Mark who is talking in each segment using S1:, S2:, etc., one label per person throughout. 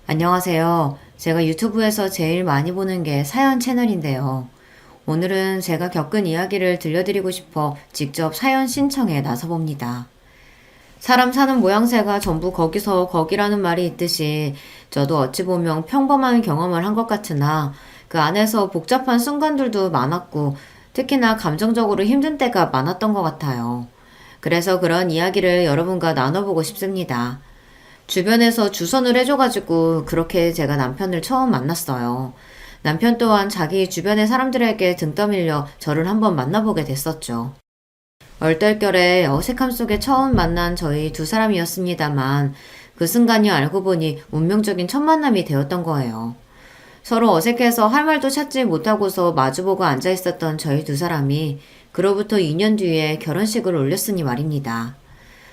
S1: 안녕하세요. 제가 유튜브에서 제일 많이 보는 게 사연 채널인데요. 오늘은 제가 겪은 이야기를 들려드리고 싶어 직접 사연 신청에 나서봅니다. 사람 사는 모양새가 전부 거기서 거기라는 말이 있듯이 저도 어찌 보면 평범한 경험을 한 것 같으나 그 안에서 복잡한 순간들도 많았고 특히나 감정적으로 힘든 때가 많았던 것 같아요. 그래서 그런 이야기를 여러분과 나눠보고 싶습니다. 주변에서 주선을 해줘가지고 그렇게 제가 남편을 처음 만났어요. 남편 또한 자기 주변의 사람들에게 등 떠밀려 저를 한번 만나보게 됐었죠. 얼떨결에 어색함 속에 처음 만난 저희 두 사람이었습니다만 그 순간이 알고 보니 운명적인 첫 만남이 되었던 거예요. 서로 어색해서 할 말도 찾지 못하고서 마주보고 앉아 있었던 저희 두 사람이 그로부터 2년 뒤에 결혼식을 올렸으니 말입니다.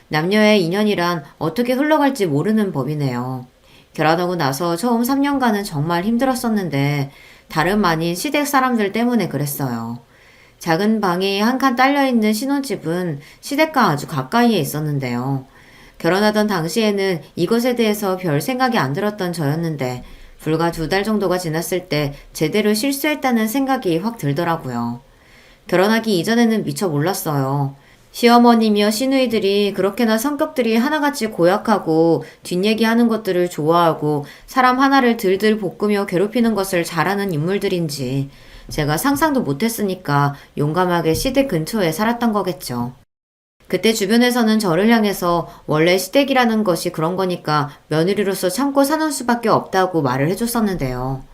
S1: 남녀의 인연이란 어떻게 흘러갈지 모르는 법이네요. 결혼하고 나서 처음 3년간은 정말 힘들었었는데 다름 아닌 시댁 사람들 때문에 그랬어요. 작은 방이 한 칸 딸려있는 신혼집은 시댁과 아주 가까이에 있었는데요. 결혼하던 당시에는 이것에 대해서 별 생각이 안 들었던 저였는데 불과 2달 정도가 지났을 때 제대로 실수했다는 생각이 확 들더라고요. 결혼하기 이전에는 미처 몰랐어요. 시어머니며 시누이들이 그렇게나 성격들이 하나같이 고약하고 뒷얘기하는 것들을 좋아하고 사람 하나를 들들 볶으며 괴롭히는 것을 잘하는 인물들인지 제가 상상도 못했으니까 용감하게 시댁 근처에 살았던 거겠죠. 그때 주변에서는 저를 향해서 원래 시댁이라는 것이 그런 거니까 며느리로서 참고 사는 수밖에 없다고 말을 해줬었는데요.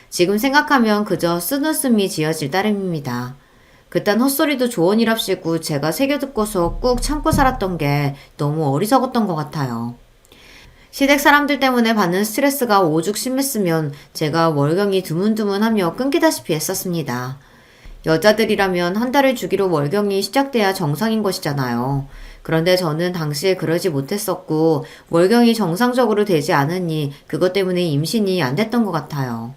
S1: 지금 생각하면 그저 쓴웃음이 지어질 따름입니다. 그딴 헛소리도 조언이랍시고 제가 새겨 듣고서 꾹 참고 살았던 게 너무 어리석었던 것 같아요. 시댁 사람들 때문에 받는 스트레스가 오죽 심했으면 제가 월경이 드문드문하며 끊기다시피 했었습니다. 여자들이라면 한 달을 주기로 월경이 시작돼야 정상인 것이잖아요. 그런데 저는 당시에 그러지 못했었고 월경이 정상적으로 되지 않으니 그것 때문에 임신이 안 됐던 것 같아요.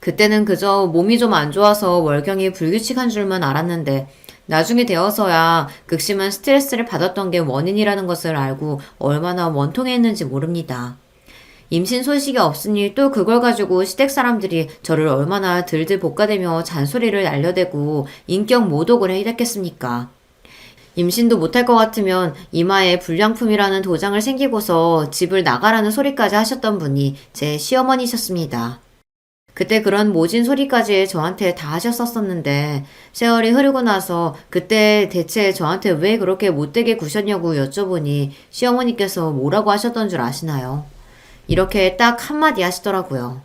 S1: 그때는 그저 몸이 좀 안 좋아서 월경이 불규칙한 줄만 알았는데 나중에 되어서야 극심한 스트레스를 받았던 게 원인이라는 것을 알고 얼마나 원통했는지 모릅니다. 임신 소식이 없으니 또 그걸 가지고 시댁 사람들이 저를 얼마나 들들 볶아대며 잔소리를 날려대고 인격 모독을 해댔겠습니까? 임신도 못할 것 같으면 이마에 불량품이라는 도장을 생기고서 집을 나가라는 소리까지 하셨던 분이 제 시어머니셨습니다. 그때 그런 모진 소리까지 저한테 다 하셨었는데 세월이 흐르고 나서 그때 대체 저한테 왜 그렇게 못되게 구셨냐고 여쭤보니 시어머니께서 뭐라고 하셨던 줄 아시나요? 이렇게 딱 한마디 하시더라고요.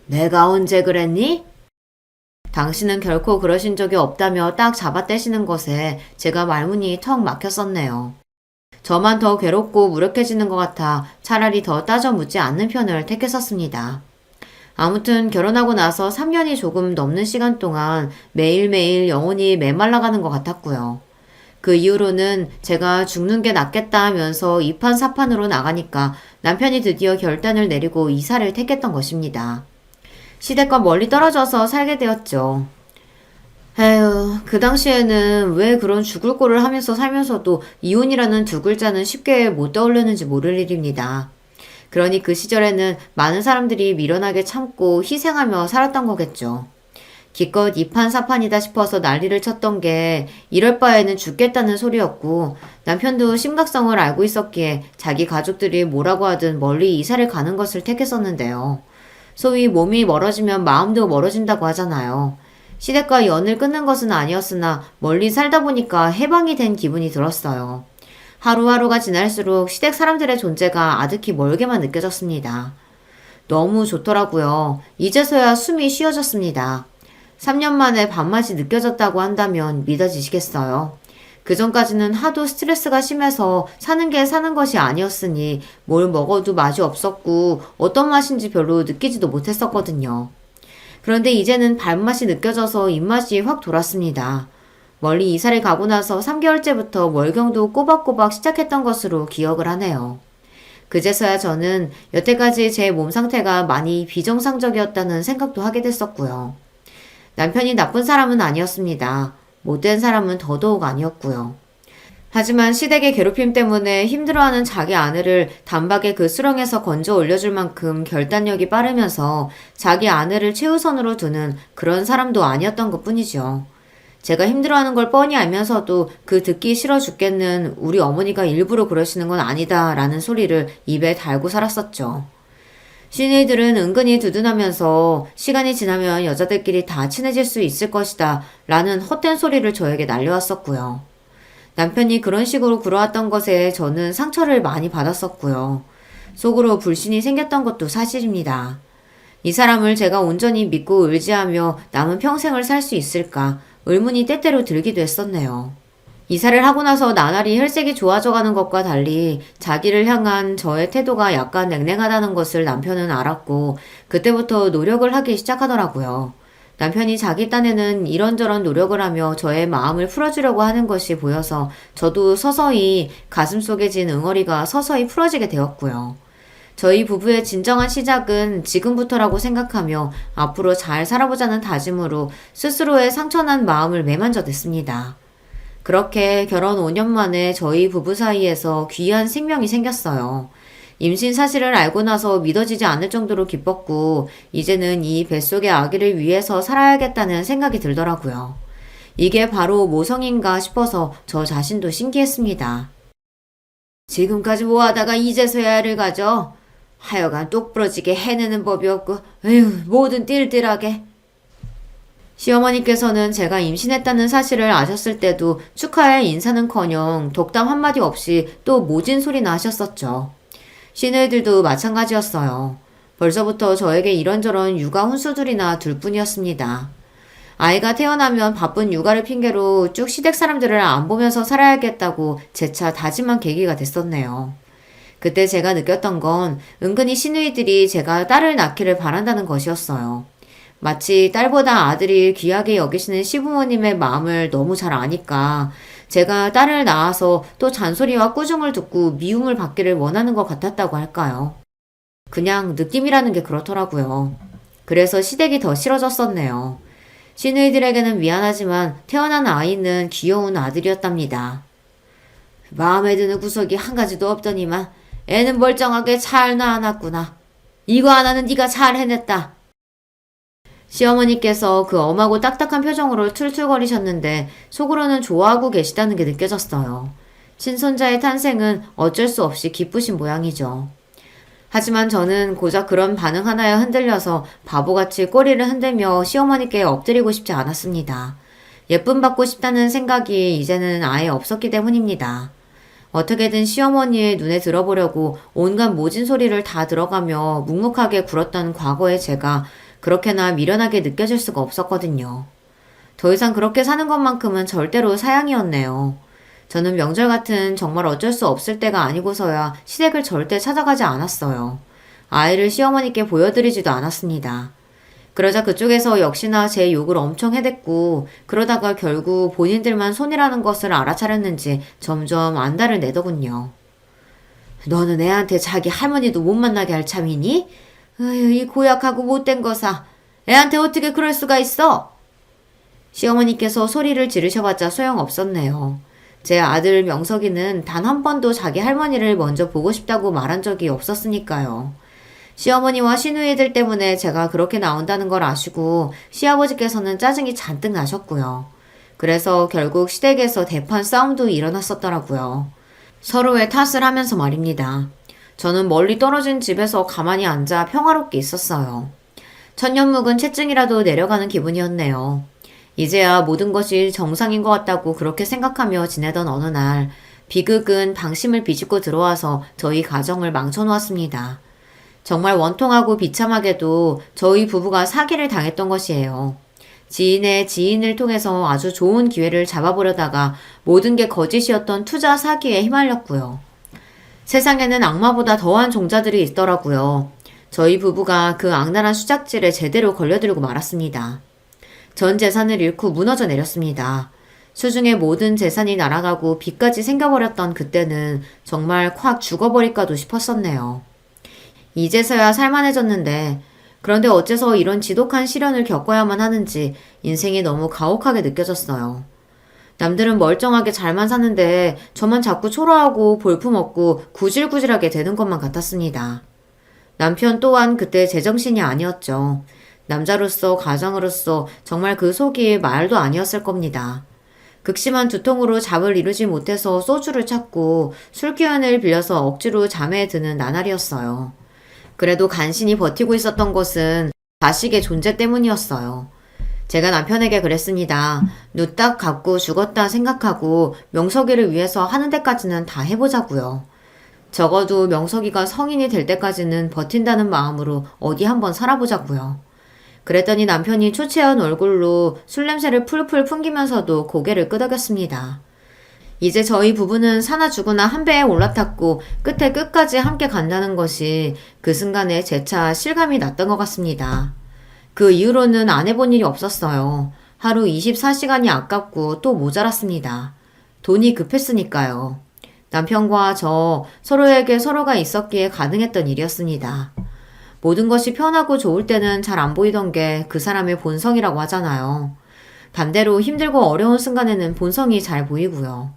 S1: 내가 언제 그랬니? 당신은 결코 그러신 적이 없다며 딱 잡아떼시는 것에 제가 말문이 턱 막혔었네요. 저만 더 괴롭고 무력해지는 것 같아 차라리 더 따져 묻지 않는 편을 택했었습니다. 아무튼 결혼하고 나서 3년이 조금 넘는 시간 동안 매일매일 영혼이 메말라가는 것 같았고요. 그 이후로는 제가 죽는 게 낫겠다 하면서 이판사판으로 나가니까 남편이 드디어 결단을 내리고 이사를 택했던 것입니다. 시댁과 멀리 떨어져서 살게 되었죠. 에휴, 그 당시에는 왜 그런 죽을 꼴을 하면서 살면서도 이혼이라는 두 글자는 쉽게 못 떠올렸는지 모를 일입니다. 그러니 그 시절에는 많은 사람들이 미련하게 참고 희생하며 살았던 거겠죠. 기껏 이판사판이다 싶어서 난리를 쳤던 게 이럴 바에는 죽겠다는 소리였고 남편도 심각성을 알고 있었기에 자기 가족들이 뭐라고 하든 멀리 이사를 가는 것을 택했었는데요. 소위 몸이 멀어지면 마음도 멀어진다고 하잖아요. 시댁과 연을 끊는 것은 아니었으나 멀리 살다 보니까 해방이 된 기분이 들었어요. 하루하루가 지날수록 시댁 사람들의 존재가 아득히 멀게만 느껴졌습니다. 너무 좋더라고요. 이제서야 숨이 쉬어졌습니다. 3년 만에 밥맛이 느껴졌다고 한다면 믿어지시겠어요? 그 전까지는 하도 스트레스가 심해서 사는 게 사는 것이 아니었으니 뭘 먹어도 맛이 없었고 어떤 맛인지 별로 느끼지도 못했었거든요. 그런데 이제는 밥맛이 느껴져서 입맛이 확 돌았습니다. 멀리 이사를 가고 나서 3개월째부터 월경도 꼬박꼬박 시작했던 것으로 기억을 하네요. 그제서야 저는 여태까지 제 몸 상태가 많이 비정상적이었다는 생각도 하게 됐었고요. 남편이 나쁜 사람은 아니었습니다. 못된 사람은 더더욱 아니었고요. 하지만 시댁의 괴롭힘 때문에 힘들어하는 자기 아내를 단박에 그 수렁에서 건져 올려줄 만큼 결단력이 빠르면서 자기 아내를 최우선으로 두는 그런 사람도 아니었던 것 뿐이죠. 제가 힘들어하는 걸 뻔히 알면서도 그 듣기 싫어 죽겠는 우리 어머니가 일부러 그러시는 건 아니다 라는 소리를 입에 달고 살았었죠. 시누이들은 은근히 두둔하면서 시간이 지나면 여자들끼리 다 친해질 수 있을 것이다 라는 헛된 소리를 저에게 날려왔었고요. 남편이 그런 식으로 굴어왔던 것에 저는 상처를 많이 받았었고요. 속으로 불신이 생겼던 것도 사실입니다. 이 사람을 제가 온전히 믿고 의지하며 남은 평생을 살 수 있을까 의문이 때때로 들기도 했었네요. 이사를 하고 나서 나날이 혈색이 좋아져가는 것과 달리 자기를 향한 저의 태도가 약간 냉랭하다는 것을 남편은 알았고 그때부터 노력을 하기 시작하더라고요. 남편이 자기 딴에는 이런저런 노력을 하며 저의 마음을 풀어주려고 하는 것이 보여서 저도 서서히 가슴속에 진 응어리가 서서히 풀어지게 되었고요. 저희 부부의 진정한 시작은 지금부터라고 생각하며 앞으로 잘 살아보자는 다짐으로 스스로의 상처난 마음을 매만져댔습니다. 그렇게 결혼 5년 만에 저희 부부 사이에서 귀한 생명이 생겼어요. 임신 사실을 알고 나서 믿어지지 않을 정도로 기뻤고, 이제는 이 뱃속의 아기를 위해서 살아야겠다는 생각이 들더라고요. 이게 바로 모성인가 싶어서 저 자신도 신기했습니다. 지금까지 뭐 하다가 이제서야 애를 가져? 하여간 똑부러지게 해내는 법이 없고, 에휴, 뭐든 띨띨하게. 시어머니께서는 제가 임신했다는 사실을 아셨을 때도 축하의 인사는커녕 독담 한마디 없이 또 모진 소리나 하셨었죠. 시누이들도 마찬가지였어요. 벌써부터 저에게 이런저런 육아 훈수들이나 둘 뿐이었습니다. 아이가 태어나면 바쁜 육아를 핑계로 쭉 시댁 사람들을 안 보면서 살아야겠다고 재차 다짐한 계기가 됐었네요. 그때 제가 느꼈던 건 은근히 시누이들이 제가 딸을 낳기를 바란다는 것이었어요. 마치 딸보다 아들이 귀하게 여기시는 시부모님의 마음을 너무 잘 아니까 제가 딸을 낳아서 또 잔소리와 꾸중을 듣고 미움을 받기를 원하는 것 같았다고 할까요? 그냥 느낌이라는 게 그렇더라고요. 그래서 시댁이 더 싫어졌었네요. 시누이들에게는 미안하지만 태어난 아이는 귀여운 아들이었답니다. 마음에 드는 구석이 한 가지도 없더니만 애는 멀쩡하게 잘 낳아놨구나. 이거 하나는 네가 잘 해냈다. 시어머니께서 그 엄하고 딱딱한 표정으로 툴툴거리셨는데 속으로는 좋아하고 계시다는 게 느껴졌어요. 친손자의 탄생은 어쩔 수 없이 기쁘신 모양이죠. 하지만 저는 고작 그런 반응 하나에 흔들려서 바보같이 꼬리를 흔들며 시어머니께 엎드리고 싶지 않았습니다. 예쁨 받고 싶다는 생각이 이제는 아예 없었기 때문입니다. 어떻게든 시어머니의 눈에 들어보려고 온갖 모진 소리를 다 들어가며 묵묵하게 굴었던 과거의 제가 그렇게나 미련하게 느껴질 수가 없었거든요. 더 이상 그렇게 사는 것만큼은 절대로 사양이었네요. 저는 명절 같은 정말 어쩔 수 없을 때가 아니고서야 시댁을 절대 찾아가지 않았어요. 아이를 시어머니께 보여드리지도 않았습니다. 그러자 그쪽에서 역시나 제 욕을 엄청 해댔고 그러다가 결국 본인들만 손이라는 것을 알아차렸는지 점점 안달을 내더군요. 너는 애한테 자기 할머니도 못 만나게 할 참이니? 어휴, 이 고약하고 못된 거사. 애한테 어떻게 그럴 수가 있어? 시어머니께서 소리를 지르셔봤자 소용없었네요. 제 아들 명석이는 단 한 번도 자기 할머니를 먼저 보고 싶다고 말한 적이 없었으니까요. 시어머니와 시누이들 때문에 제가 그렇게 나온다는 걸 아시고 시아버지께서는 짜증이 잔뜩 나셨고요. 그래서 결국 시댁에서 대판 싸움도 일어났었더라고요. 서로의 탓을 하면서 말입니다. 저는 멀리 떨어진 집에서 가만히 앉아 평화롭게 있었어요. 천년묵은 채증이라도 내려가는 기분이었네요. 이제야 모든 것이 정상인 것 같다고 그렇게 생각하며 지내던 어느 날 비극은 방심을 비집고 들어와서 저희 가정을 망쳐놓았습니다. 정말 원통하고 비참하게도 저희 부부가 사기를 당했던 것이에요. 지인의 지인을 통해서 아주 좋은 기회를 잡아보려다가 모든 게 거짓이었던 투자 사기에 휘말렸고요. 세상에는 악마보다 더한 종자들이 있더라고요. 저희 부부가 그 악랄한 수작질에 제대로 걸려들고 말았습니다. 전 재산을 잃고 무너져 내렸습니다. 수중에 모든 재산이 날아가고 빚까지 생겨버렸던 그때는 정말 콱 죽어버릴까도 싶었었네요. 이제서야 살만해졌는데 그런데 어째서 이런 지독한 시련을 겪어야만 하는지 인생이 너무 가혹하게 느껴졌어요. 남들은 멀쩡하게 잘만 사는데 저만 자꾸 초라하고 볼품없고 구질구질하게 되는 것만 같았습니다. 남편 또한 그때 제정신이 아니었죠. 남자로서 가정으로서 정말 그 속이 말도 아니었을 겁니다. 극심한 두통으로 잠을 이루지 못해서 소주를 찾고 술 기운을 빌려서 억지로 잠에 드는 나날이었어요. 그래도 간신히 버티고 있었던 것은 자식의 존재 때문이었어요. 제가 남편에게 그랬습니다. 눈 딱 감고 죽었다 생각하고 명석이를 위해서 하는 데까지는 다 해보자고요. 적어도 명석이가 성인이 될 때까지는 버틴다는 마음으로 어디 한번 살아보자고요. 그랬더니 남편이 초췌한 얼굴로 술 냄새를 풀풀 풍기면서도 고개를 끄덕였습니다. 이제 저희 부부는 사나 죽으나 한 배에 올라탔고 끝에 끝까지 함께 간다는 것이 그 순간에 재차 실감이 났던 것 같습니다. 그 이후로는 안 해본 일이 없었어요. 하루 24시간이 아깝고 또 모자랐습니다. 돈이 급했으니까요. 남편과 저 서로에게 서로가 있었기에 가능했던 일이었습니다. 모든 것이 편하고 좋을 때는 잘 안 보이던 게 그 사람의 본성이라고 하잖아요. 반대로 힘들고 어려운 순간에는 본성이 잘 보이고요.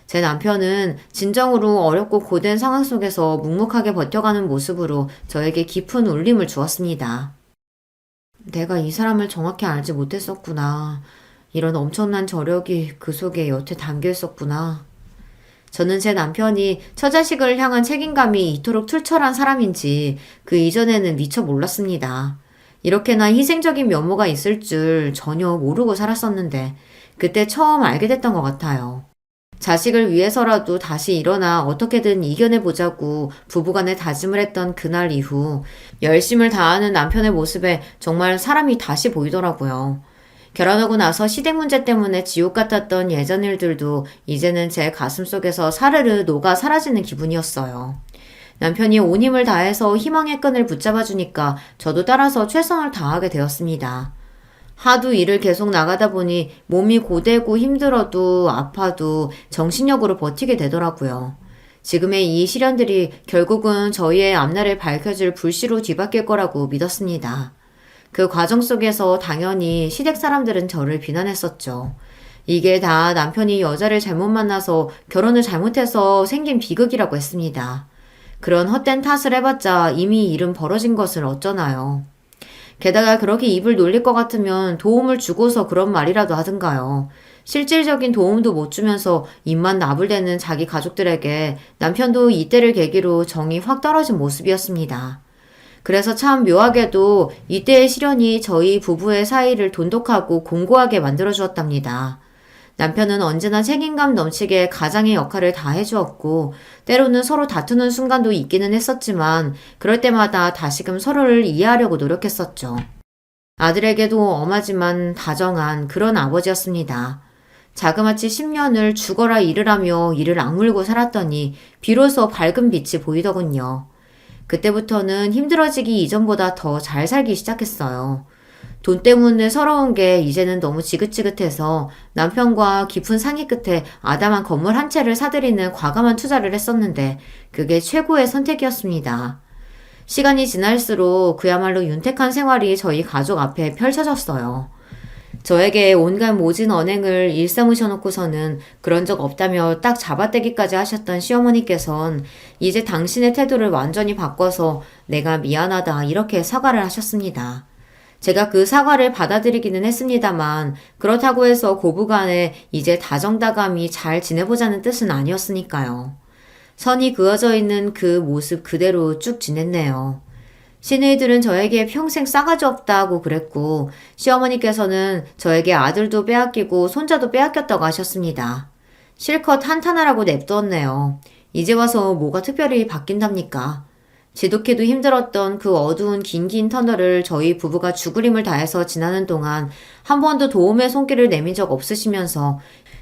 S1: 제 남편은 진정으로 어렵고 고된 상황 속에서 묵묵하게 버텨가는 모습으로 저에게 깊은 울림을 주었습니다. 내가 이 사람을 정확히 알지 못했었구나. 이런 엄청난 저력이 그 속에 여태 담겨 있었구나. 저는 제 남편이 처자식을 향한 책임감이 이토록 투철한 사람인지 그 이전에는 미처 몰랐습니다. 이렇게나 희생적인 면모가 있을 줄 전혀 모르고 살았었는데 그때 처음 알게 됐던 것 같아요. 자식을 위해서라도 다시 일어나 어떻게든 이겨내보자고 부부간에 다짐을 했던 그날 이후 열심을 다하는 남편의 모습에 정말 사람이 다시 보이더라고요. 결혼하고 나서 시댁 문제 때문에 지옥 같았던 예전 일들도 이제는 제 가슴속에서 사르르 녹아 사라지는 기분이었어요. 남편이 온 힘을 다해서 희망의 끈을 붙잡아주니까 저도 따라서 최선을 다하게 되었습니다. 하도 일을 계속 나가다 보니 몸이 고되고 힘들어도 아파도 정신력으로 버티게 되더라고요. 지금의 이 시련들이 결국은 저희의 앞날을 밝혀줄 불씨로 뒤바뀔 거라고 믿었습니다. 그 과정 속에서 당연히 시댁 사람들은 저를 비난했었죠. 이게 다 남편이 여자를 잘못 만나서 결혼을 잘못해서 생긴 비극이라고 했습니다. 그런 헛된 탓을 해봤자 이미 일은 벌어진 것을 어쩌나요. 게다가 그렇게 입을 놀릴 것 같으면 도움을 주고서 그런 말이라도 하든가요. 실질적인 도움도 못 주면서 입만 나불대는 자기 가족들에게 남편도 이때를 계기로 정이 확 떨어진 모습이었습니다. 그래서 참 묘하게도 이때의 시련이 저희 부부의 사이를 돈독하고 공고하게 만들어주었답니다. 남편은 언제나 책임감 넘치게 가장의 역할을 다 해주었고 때로는 서로 다투는 순간도 있기는 했었지만 그럴 때마다 다시금 서로를 이해하려고 노력했었죠. 아들에게도 엄하지만 다정한 그런 아버지였습니다. 자그마치 10년을 죽어라 일을 이를 악물고 살았더니 비로소 밝은 빛이 보이더군요. 그때부터는 힘들어지기 이전보다 더 잘 살기 시작했어요. 돈 때문에 서러운 게 이제는 너무 지긋지긋해서 남편과 깊은 상의 끝에 아담한 건물 한 채를 사들이는 과감한 투자를 했었는데 그게 최고의 선택이었습니다. 시간이 지날수록 그야말로 윤택한 생활이 저희 가족 앞에 펼쳐졌어요. 저에게 온갖 모진 언행을 일삼으셔 놓고서는 그런 적 없다며 딱 잡아떼기까지 하셨던 시어머니께선 이제 당신의 태도를 완전히 바꿔서 내가 미안하다 이렇게 사과를 하셨습니다. 제가 그 사과를 받아들이기는 했습니다만 그렇다고 해서 고부간에 이제 다정다감히 잘 지내보자는 뜻은 아니었으니까요. 선이 그어져 있는 그 모습 그대로 쭉 지냈네요. 시누이들은 저에게 평생 싸가지 없다고 그랬고 시어머니께서는 저에게 아들도 빼앗기고 손자도 빼앗겼다고 하셨습니다. 실컷 한탄하라고 냅두었네요. 이제 와서 뭐가 특별히 바뀐답니까? 지독해도 힘들었던 그 어두운 긴 터널을 저희 부부가 죽을 힘을 다해서 지나는 동안 한 번도 도움의 손길을 내민 적 없으시면서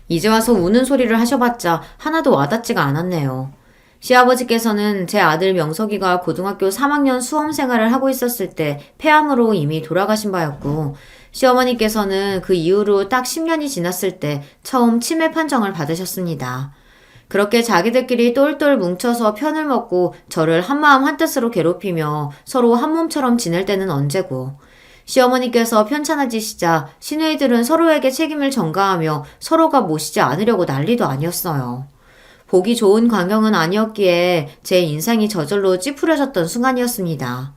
S1: 이제 와서 우는 소리를 하셔봤자 하나도 와닿지가 않았네요. 시아버지께서는 제 아들 명석이가 고등학교 3학년 수험 생활을 하고 있었을 때 폐암으로 이미 돌아가신 바였고 시어머니께서는 그 이후로 딱 10년이 지났을 때 처음 치매 판정을 받으셨습니다. 그렇게 자기들끼리 똘똘 뭉쳐서 편을 먹고 저를 한마음 한뜻으로 괴롭히며 서로 한 몸처럼 지낼 때는 언제고 시어머니께서 편찮아지시자 시누이들은 서로에게 책임을 전가하며 서로가 모시지 않으려고 난리도 아니었어요. 보기 좋은 광경은 아니었기에 제 인상이 저절로 찌푸려졌던 순간이었습니다.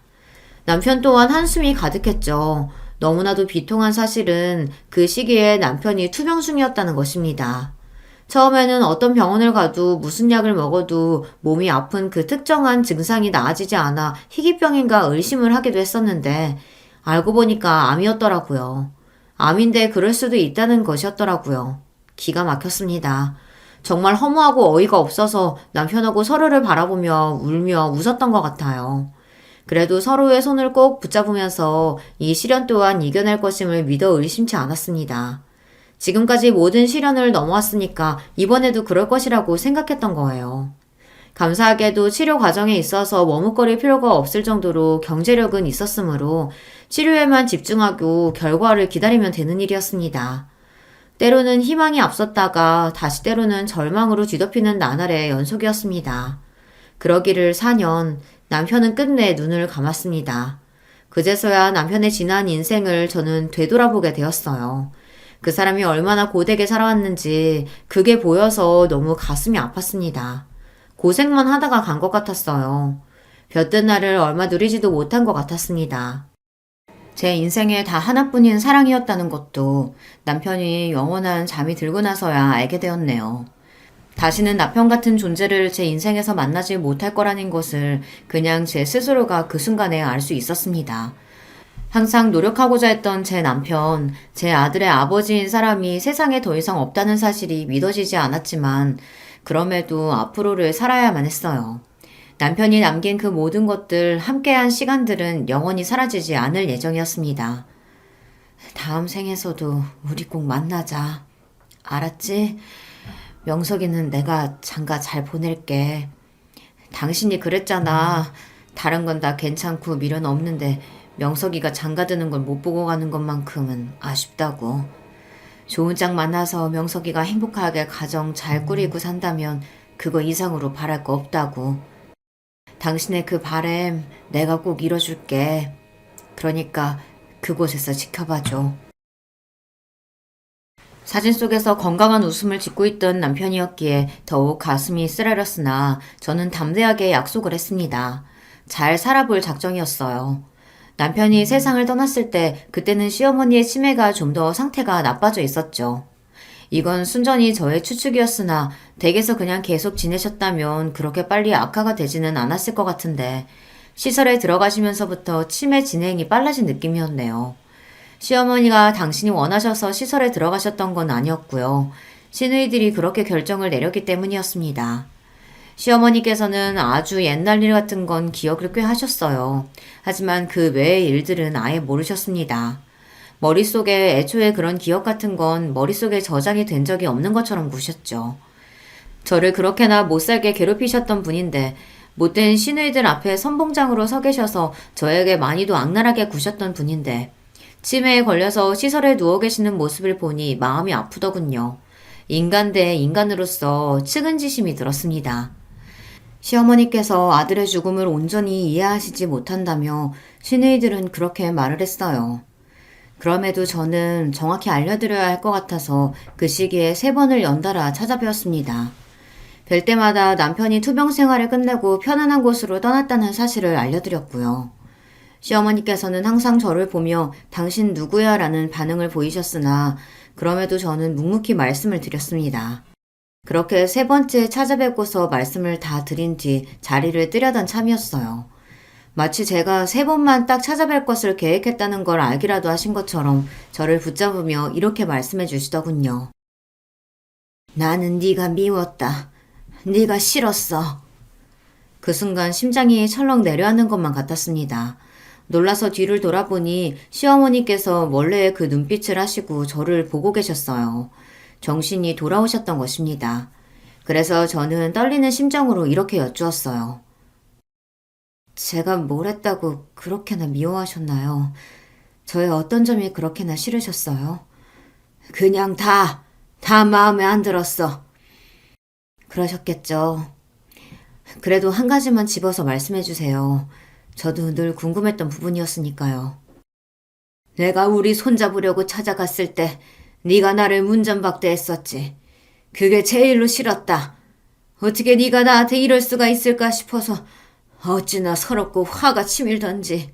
S1: 남편 또한 한숨이 가득했죠. 너무나도 비통한 사실은 그 시기에 남편이 투병 중이었다는 것입니다. 처음에는 어떤 병원을 가도 무슨 약을 먹어도 몸이 아픈 그 특정한 증상이 나아지지 않아 희귀병인가 의심을 하기도 했었는데 알고 보니까 암이었더라고요. 암인데 그럴 수도 있다는 것이었더라고요. 기가 막혔습니다. 정말 허무하고 어이가 없어서 남편하고 서로를 바라보며 울며 웃었던 것 같아요. 그래도 서로의 손을 꼭 붙잡으면서 이 시련 또한 이겨낼 것임을 믿어 의심치 않았습니다. 지금까지 모든 시련을 넘어왔으니까 이번에도 그럴 것이라고 생각했던 거예요. 감사하게도 치료 과정에 있어서 머뭇거릴 필요가 없을 정도로 경제력은 있었으므로 치료에만 집중하고 결과를 기다리면 되는 일이었습니다. 때로는 희망이 앞섰다가 다시 때로는 절망으로 뒤덮이는 나날의 연속이었습니다. 그러기를 4년, 남편은 끝내 눈을 감았습니다. 그제서야 남편의 지난 인생을 저는 되돌아보게 되었어요. 그 사람이 얼마나 고되게 살아왔는지 그게 보여서 너무 가슴이 아팠습니다. 고생만 하다가 간 것 같았어요. 볕든 날을 얼마 누리지도 못한 것 같았습니다. 제 인생에 다 하나뿐인 사랑이었다는 것도 남편이 영원한 잠이 들고 나서야 알게 되었네요. 다시는 남편 같은 존재를 제 인생에서 만나지 못할 거라는 것을 그냥 제 스스로가 그 순간에 알 수 있었습니다. 항상 노력하고자 했던 제 남편, 제 아들의 아버지인 사람이 세상에 더 이상 없다는 사실이 믿어지지 않았지만 그럼에도 앞으로를 살아야만 했어요. 남편이 남긴 그 모든 것들, 함께한 시간들은 영원히 사라지지 않을 예정이었습니다. 다음 생에서도 우리 꼭 만나자. 알았지? 명석이는 내가 장가 잘 보낼게. 당신이 그랬잖아. 다른 건 다 괜찮고 미련 없는데 명석이가 장가드는 걸 못 보고 가는 것만큼은 아쉽다고. 좋은 짝 만나서 명석이가 행복하게 가정 잘 꾸리고 산다면 그거 이상으로 바랄 거 없다고. 당신의 그 바램 내가 꼭 이뤄줄게. 그러니까 그곳에서 지켜봐줘. 사진 속에서 건강한 웃음을 짓고 있던 남편이었기에 더욱 가슴이 쓰라렸으나 저는 담대하게 약속을 했습니다. 잘 살아볼 작정이었어요. 남편이 세상을 떠났을 때 그때는 시어머니의 치매가 좀 더 상태가 나빠져 있었죠. 이건 순전히 저의 추측이었으나 댁에서 그냥 계속 지내셨다면 그렇게 빨리 악화가 되지는 않았을 것 같은데 시설에 들어가시면서부터 치매 진행이 빨라진 느낌이었네요. 시어머니가 당신이 원하셔서 시설에 들어가셨던 건 아니었고요. 시누이들이 그렇게 결정을 내렸기 때문이었습니다. 시어머니께서는 아주 옛날 일 같은 건 기억을 꽤 하셨어요. 하지만 그 외의 일들은 아예 모르셨습니다. 머릿속에 애초에 그런 기억 같은 건 머릿속에 저장이 된 적이 없는 것처럼 구셨죠. 저를 그렇게나 못살게 괴롭히셨던 분인데 못된 시누이들 앞에 선봉장으로 서 계셔서 저에게 많이도 악랄하게 구셨던 분인데 치매에 걸려서 시설에 누워 계시는 모습을 보니 마음이 아프더군요. 인간 대 인간으로서 측은지심이 들었습니다. 시어머니께서 아들의 죽음을 온전히 이해하시지 못한다며 시누이들은 그렇게 말을 했어요. 그럼에도 저는 정확히 알려드려야 할 것 같아서 그 시기에 3번을 연달아 찾아뵈었습니다. 뵐 때마다 남편이 투병 생활을 끝내고 편안한 곳으로 떠났다는 사실을 알려드렸고요. 시어머니께서는 항상 저를 보며 당신 누구야? 라는 반응을 보이셨으나 그럼에도 저는 묵묵히 말씀을 드렸습니다. 그렇게 3번째 찾아뵙고서 말씀을 다 드린 뒤 자리를 뜨려던 참이었어요. 마치 제가 3번만 딱 찾아뵐 것을 계획했다는 걸 알기라도 하신 것처럼 저를 붙잡으며 이렇게 말씀해 주시더군요. 나는 네가 미웠다. 네가 싫었어. 그 순간 심장이 철렁 내려앉는 것만 같았습니다. 놀라서 뒤를 돌아보니 시어머니께서 원래의 그 눈빛을 하시고 저를 보고 계셨어요. 정신이 돌아오셨던 것입니다. 그래서 저는 떨리는 심정으로 이렇게 여쭈었어요. 제가 뭘 했다고 그렇게나 미워하셨나요? 저의 어떤 점이 그렇게나 싫으셨어요? 그냥 다 마음에 안 들었어. 그러셨겠죠. 그래도 한 가지만 집어서 말씀해 주세요. 저도 늘 궁금했던 부분이었으니까요. 내가 우리 손잡으려고 찾아갔을 때 네가 나를 문전박대했었지. 그게 제일로 싫었다. 어떻게 네가 나한테 이럴 수가 있을까 싶어서 어찌나 서럽고 화가 치밀던지.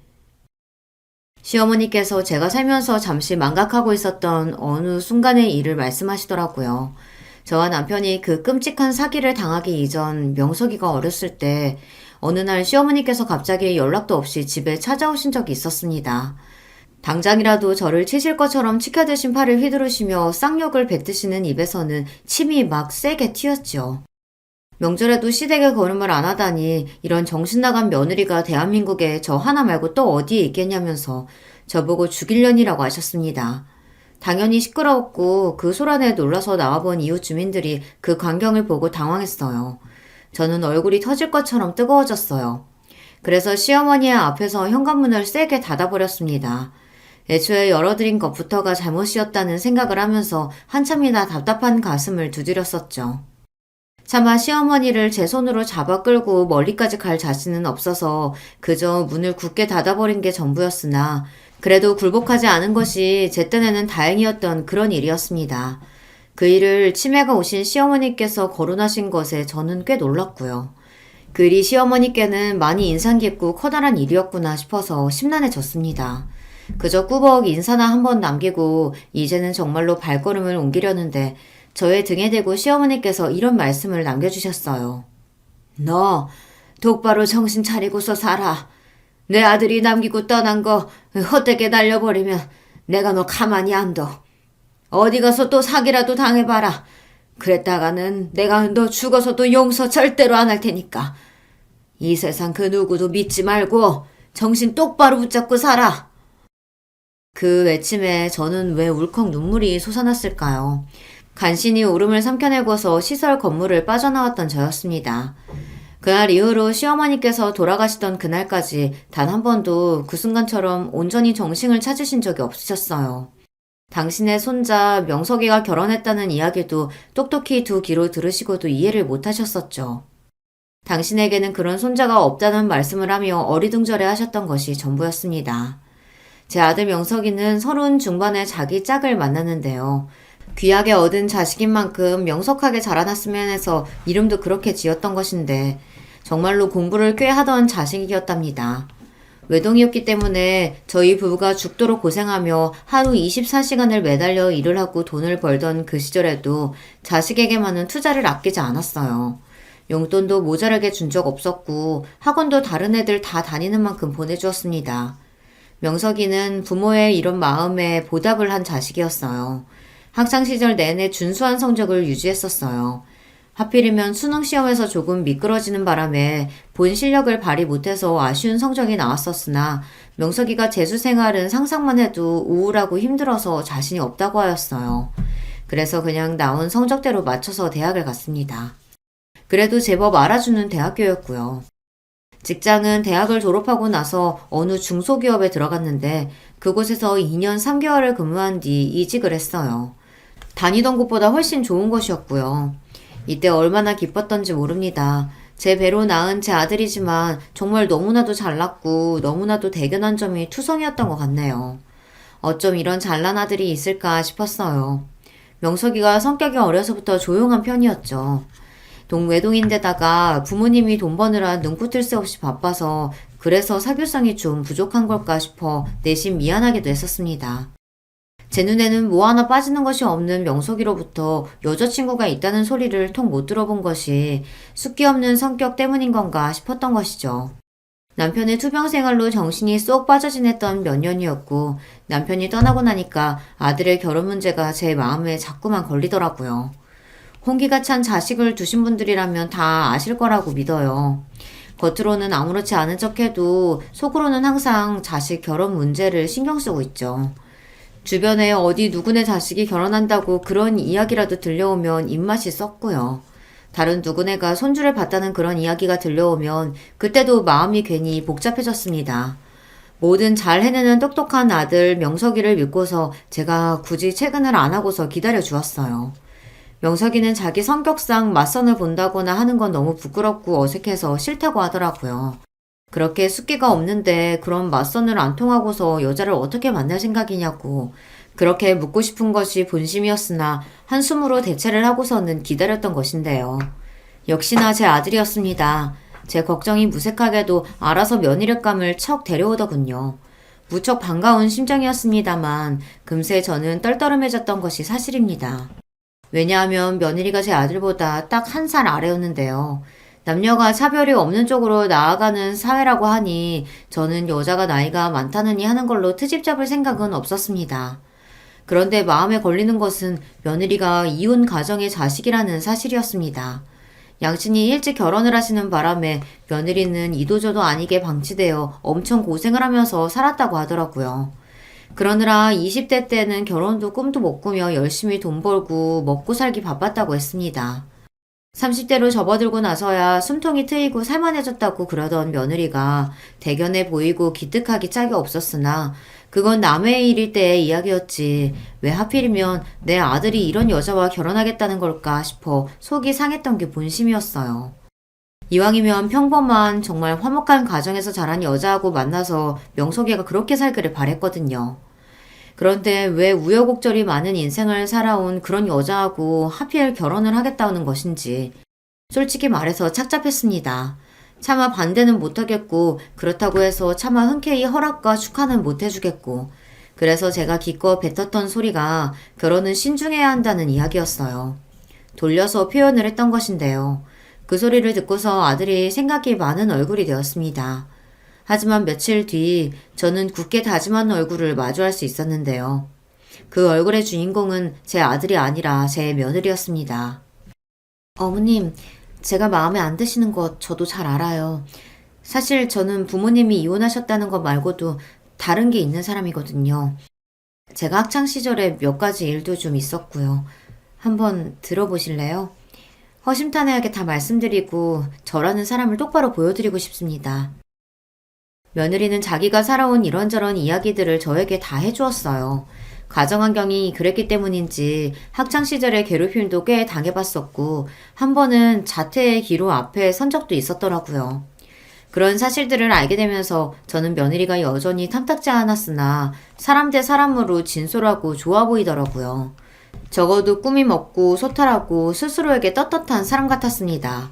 S1: 시어머니께서 제가 살면서 잠시 망각하고 있었던 어느 순간의 일을 말씀하시더라고요. 저와 남편이 그 끔찍한 사기를 당하기 이전 명석이가 어렸을 때 어느 날 시어머니께서 갑자기 연락도 없이 집에 찾아오신 적이 있었습니다. 당장이라도 저를 치실 것처럼 치켜드신 팔을 휘두르시며 쌍욕을 뱉으시는 입에서는 침이 막 세게 튀었죠. 명절에도 시댁에 걸음을 안 하다니 이런 정신나간 며느리가 대한민국에 저 하나 말고 또 어디에 있겠냐면서 저보고 죽일년이라고 하셨습니다. 당연히 시끄러웠고 그 소란에 놀라서 나와본 이웃 주민들이 그 광경을 보고 당황했어요. 저는 얼굴이 터질 것처럼 뜨거워졌어요. 그래서 시어머니의 앞에서 현관문을 세게 닫아버렸습니다. 애초에 열어드린 것부터가 잘못이었다는 생각을 하면서 한참이나 답답한 가슴을 두드렸었죠. 차마 시어머니를 제 손으로 잡아 끌고 멀리까지 갈 자신은 없어서 그저 문을 굳게 닫아버린 게 전부였으나 그래도 굴복하지 않은 것이 제 딴에는 다행이었던 그런 일이었습니다. 그 일을 치매가 오신 시어머니께서 거론하신 것에 저는 꽤 놀랐고요. 그 일이 시어머니께는 많이 인상 깊고 커다란 일이었구나 싶어서 심란해졌습니다. 그저 꾸벅 인사나 한번 남기고 이제는 정말로 발걸음을 옮기려는데 저의 등에 대고 시어머니께서 이런 말씀을 남겨주셨어요. 너 똑바로 정신 차리고서 살아. 내 아들이 남기고 떠난 거 헛되게 날려버리면 내가 너 가만히 안 둬. 어디 가서 또 사기라도 당해봐라. 그랬다가는 내가 너 죽어서도 용서 절대로 안 할 테니까. 이 세상 그 누구도 믿지 말고 정신 똑바로 붙잡고 살아. 그 외침에 저는 왜 울컥 눈물이 솟아났을까요? 간신히 울음을 삼켜내고서 시설 건물을 빠져나왔던 저였습니다. 그날 이후로 시어머니께서 돌아가시던 그날까지 단 한 번도 그 순간처럼 온전히 정신을 찾으신 적이 없으셨어요. 당신의 손자 명석이가 결혼했다는 이야기도 똑똑히 두 귀로 들으시고도 이해를 못하셨었죠. 당신에게는 그런 손자가 없다는 말씀을 하며 어리둥절해 하셨던 것이 전부였습니다. 제 아들 명석이는 30 중반에 자기 짝을 만났는데요. 귀하게 얻은 자식인 만큼 명석하게 자라났으면 해서 이름도 그렇게 지었던 것인데 정말로 공부를 꽤 하던 자식이었답니다. 외동이었기 때문에 저희 부부가 죽도록 고생하며 하루 24시간을 매달려 일을 하고 돈을 벌던 그 시절에도 자식에게만은 투자를 아끼지 않았어요. 용돈도 모자라게 준 적 없었고 학원도 다른 애들 다 다니는 만큼 보내주었습니다. 명석이는 부모의 이런 마음에 보답을 한 자식이었어요. 학창시절 내내 준수한 성적을 유지했었어요. 하필이면 수능시험에서 조금 미끄러지는 바람에 본 실력을 발휘 못해서 아쉬운 성적이 나왔었으나 명석이가 재수생활은 상상만 해도 우울하고 힘들어서 자신이 없다고 하였어요. 그래서 그냥 나온 성적대로 맞춰서 대학을 갔습니다. 그래도 제법 알아주는 대학교였고요. 직장은 대학을 졸업하고 나서 어느 중소기업에 들어갔는데 그곳에서 2년 3개월을 근무한 뒤 이직을 했어요. 다니던 곳보다 훨씬 좋은 것이었고요. 이때 얼마나 기뻤던지 모릅니다. 제 배로 낳은 제 아들이지만 정말 너무나도 잘났고 너무나도 대견한 점이 투성이었던 것 같네요. 어쩜 이런 잘난 아들이 있을까 싶었어요. 명석이가 성격이 어려서부터 조용한 편이었죠. 외동인데다가 부모님이 돈 버느라 눈꽃을 새 없이 바빠서 그래서 사교성이 좀 부족한 걸까 싶어 내심 미안하기도 했었습니다. 제 눈에는 뭐 하나 빠지는 것이 없는 명석이로부터 여자친구가 있다는 소리를 통 못 들어본 것이 숫기 없는 성격 때문인 건가 싶었던 것이죠. 남편의 투병 생활로 정신이 쏙 빠져 지냈던 몇 년이었고 남편이 떠나고 나니까 아들의 결혼 문제가 제 마음에 자꾸만 걸리더라고요. 홍기가 찬 자식을 두신 분들이라면 다 아실 거라고 믿어요. 겉으로는 아무렇지 않은 척해도 속으로는 항상 자식 결혼 문제를 신경 쓰고 있죠. 주변에 어디 누구네 자식이 결혼한다고 그런 이야기라도 들려오면 입맛이 썩고요. 다른 누구네가 손주를 봤다는 그런 이야기가 들려오면 그때도 마음이 괜히 복잡해졌습니다. 뭐든 잘 해내는 똑똑한 아들 명석이를 믿고서 제가 굳이 퇴근을 안 하고서 기다려 주었어요. 명석이는 자기 성격상 맞선을 본다거나 하는 건 너무 부끄럽고 어색해서 싫다고 하더라고요. 그렇게 숫기가 없는데 그런 맞선을 안 통하고서 여자를 어떻게 만날 생각이냐고. 그렇게 묻고 싶은 것이 본심이었으나 한숨으로 대체를 하고서는 기다렸던 것인데요. 역시나 제 아들이었습니다. 제 걱정이 무색하게도 알아서 며느리감을 척 데려오더군요. 무척 반가운 심정이었습니다만 금세 저는 떨떠름해졌던 것이 사실입니다. 왜냐하면 며느리가 제 아들보다 딱 한 살 아래였는데요. 남녀가 차별이 없는 쪽으로 나아가는 사회라고 하니 저는 여자가 나이가 많다느니 하는 걸로 트집 잡을 생각은 없었습니다. 그런데 마음에 걸리는 것은 며느리가 이혼 가정의 자식이라는 사실이었습니다. 양친이 일찍 결혼을 하시는 바람에 며느리는 이도저도 아니게 방치되어 엄청 고생을 하면서 살았다고 하더라고요. 그러느라 20대 때는 결혼도 꿈도 못 꾸며 열심히 돈 벌고 먹고 살기 바빴다고 했습니다. 30대로 접어들고 나서야 숨통이 트이고 살만해졌다고 그러던 며느리가 대견해 보이고 기특하기 짝이 없었으나 그건 남의 일일 때의 이야기였지 왜 하필이면 내 아들이 이런 여자와 결혼하겠다는 걸까 싶어 속이 상했던 게 본심이었어요. 이왕이면 평범한 정말 화목한 가정에서 자란 여자하고 만나서 명석이가 그렇게 살기를 바랬거든요. 그런데 왜 우여곡절이 많은 인생을 살아온 그런 여자하고 하필 결혼을 하겠다는 것인지 솔직히 말해서 착잡했습니다. 차마 반대는 못하겠고 그렇다고 해서 차마 흔쾌히 허락과 축하는 못해주겠고 그래서 제가 기껏 뱉었던 소리가 결혼은 신중해야 한다는 이야기였어요. 돌려서 표현을 했던 것인데요. 그 소리를 듣고서 아들이 생각이 많은 얼굴이 되었습니다. 하지만 며칠 뒤 저는 굳게 다짐한 얼굴을 마주할 수 있었는데요. 그 얼굴의 주인공은 제 아들이 아니라 제 며느리였습니다. 어머님, 제가 마음에 안 드시는 것 저도 잘 알아요. 사실 저는 부모님이 이혼하셨다는 것 말고도 다른 게 있는 사람이거든요. 제가 학창 시절에 몇 가지 일도 좀 있었고요. 한번 들어보실래요? 허심탄회하게 다 말씀드리고 저라는 사람을 똑바로 보여드리고 싶습니다. 며느리는 자기가 살아온 이런저런 이야기들을 저에게 다 해주었어요. 가정환경이 그랬기 때문인지 학창시절에 괴롭힘도 꽤 당해봤었고 한 번은 자퇴의 기로 앞에 선 적도 있었더라고요. 그런 사실들을 알게 되면서 저는 며느리가 여전히 탐탁지 않았으나 사람 대 사람으로 진솔하고 좋아 보이더라고요. 적어도 꿈이 먹고 소탈하고 스스로에게 떳떳한 사람 같았습니다.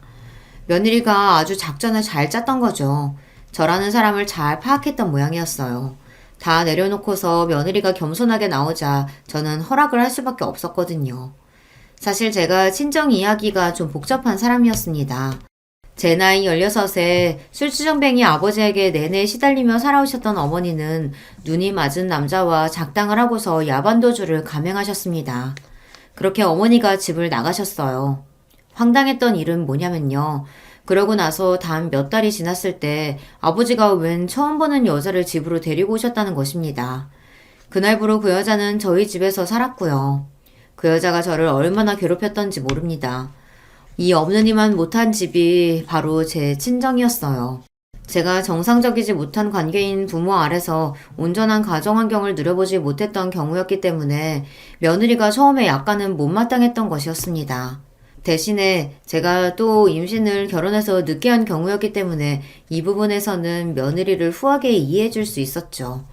S1: 며느리가 아주 작전을 잘 짰던 거죠. 저라는 사람을 잘 파악했던 모양이었어요. 다 내려놓고서 며느리가 겸손하게 나오자 저는 허락을 할 수밖에 없었거든요. 사실 제가 친정 이야기가 좀 복잡한 사람이었습니다. 제 나이 16에 술주정뱅이 아버지에게 내내 시달리며 살아오셨던 어머니는 눈이 맞은 남자와 작당을 하고서 야반도주를 감행하셨습니다. 그렇게 어머니가 집을 나가셨어요. 황당했던 일은 뭐냐면요. 그러고 나서 단 몇 달이 지났을 때 아버지가 웬 처음 보는 여자를 집으로 데리고 오셨다는 것입니다. 그날부로 그 여자는 저희 집에서 살았고요. 그 여자가 저를 얼마나 괴롭혔던지 모릅니다. 이 없는 이만 못한 집이 바로 제 친정이었어요. 제가 정상적이지 못한 관계인 부모 아래서 온전한 가정 환경을 누려보지 못했던 경우였기 때문에 며느리가 처음에 약간은 못마땅했던 것이었습니다. 대신에 제가 또 임신을 결혼해서 늦게 한 경우였기 때문에 이 부분에서는 며느리를 후하게 이해해 줄 수 있었죠.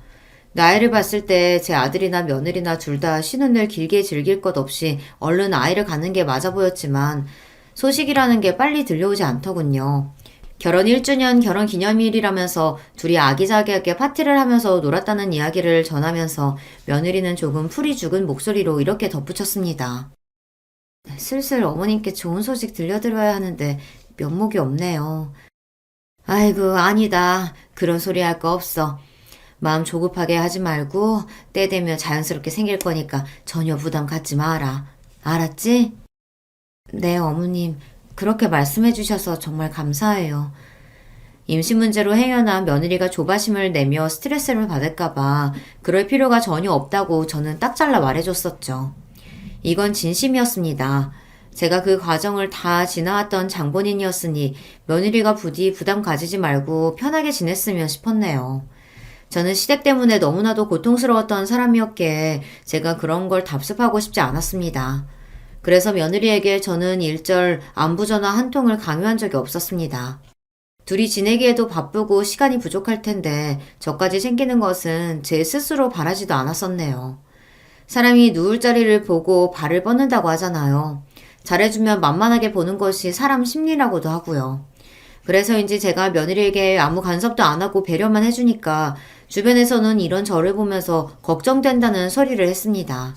S1: 나이를 봤을 때 제 아들이나 며느리나 둘 다 쉬는 날 길게 즐길 것 없이 얼른 아이를 갖는 게 맞아 보였지만 소식이라는 게 빨리 들려오지 않더군요. 결혼 1주년 결혼 기념일이라면서 둘이 아기자기하게 파티를 하면서 놀았다는 이야기를 전하면서 며느리는 조금 풀이 죽은 목소리로 이렇게 덧붙였습니다. 슬슬 어머님께 좋은 소식 들려드려야 하는데 면목이 없네요. 아이고 아니다. 그런 소리 할 거 없어. 마음 조급하게 하지 말고 때 되면 자연스럽게 생길 거니까 전혀 부담 갖지 마라. 알았지? 네 어머님. 그렇게 말씀해 주셔서 정말 감사해요. 임신 문제로 헤어난 며느리가 조바심을 내며 스트레스를 받을까봐 그럴 필요가 전혀 없다고 저는 딱 잘라 말해줬었죠. 이건 진심이었습니다. 제가 그 과정을 다 지나왔던 장본인이었으니 며느리가 부디 부담 가지지 말고 편하게 지냈으면 싶었네요. 저는 시댁 때문에 너무나도 고통스러웠던 사람이었기에 제가 그런 걸 답습하고 싶지 않았습니다. 그래서 며느리에게 저는 일절 안부 전화 한 통을 강요한 적이 없었습니다. 둘이 지내기에도 바쁘고 시간이 부족할 텐데 저까지 챙기는 것은 제 스스로 바라지도 않았었네요. 사람이 누울 자리를 보고 발을 뻗는다고 하잖아요. 잘해주면 만만하게 보는 것이 사람 심리라고도 하고요. 그래서인지 제가 며느리에게 아무 간섭도 안 하고 배려만 해주니까 주변에서는 이런 저를 보면서 걱정된다는 소리를 했습니다.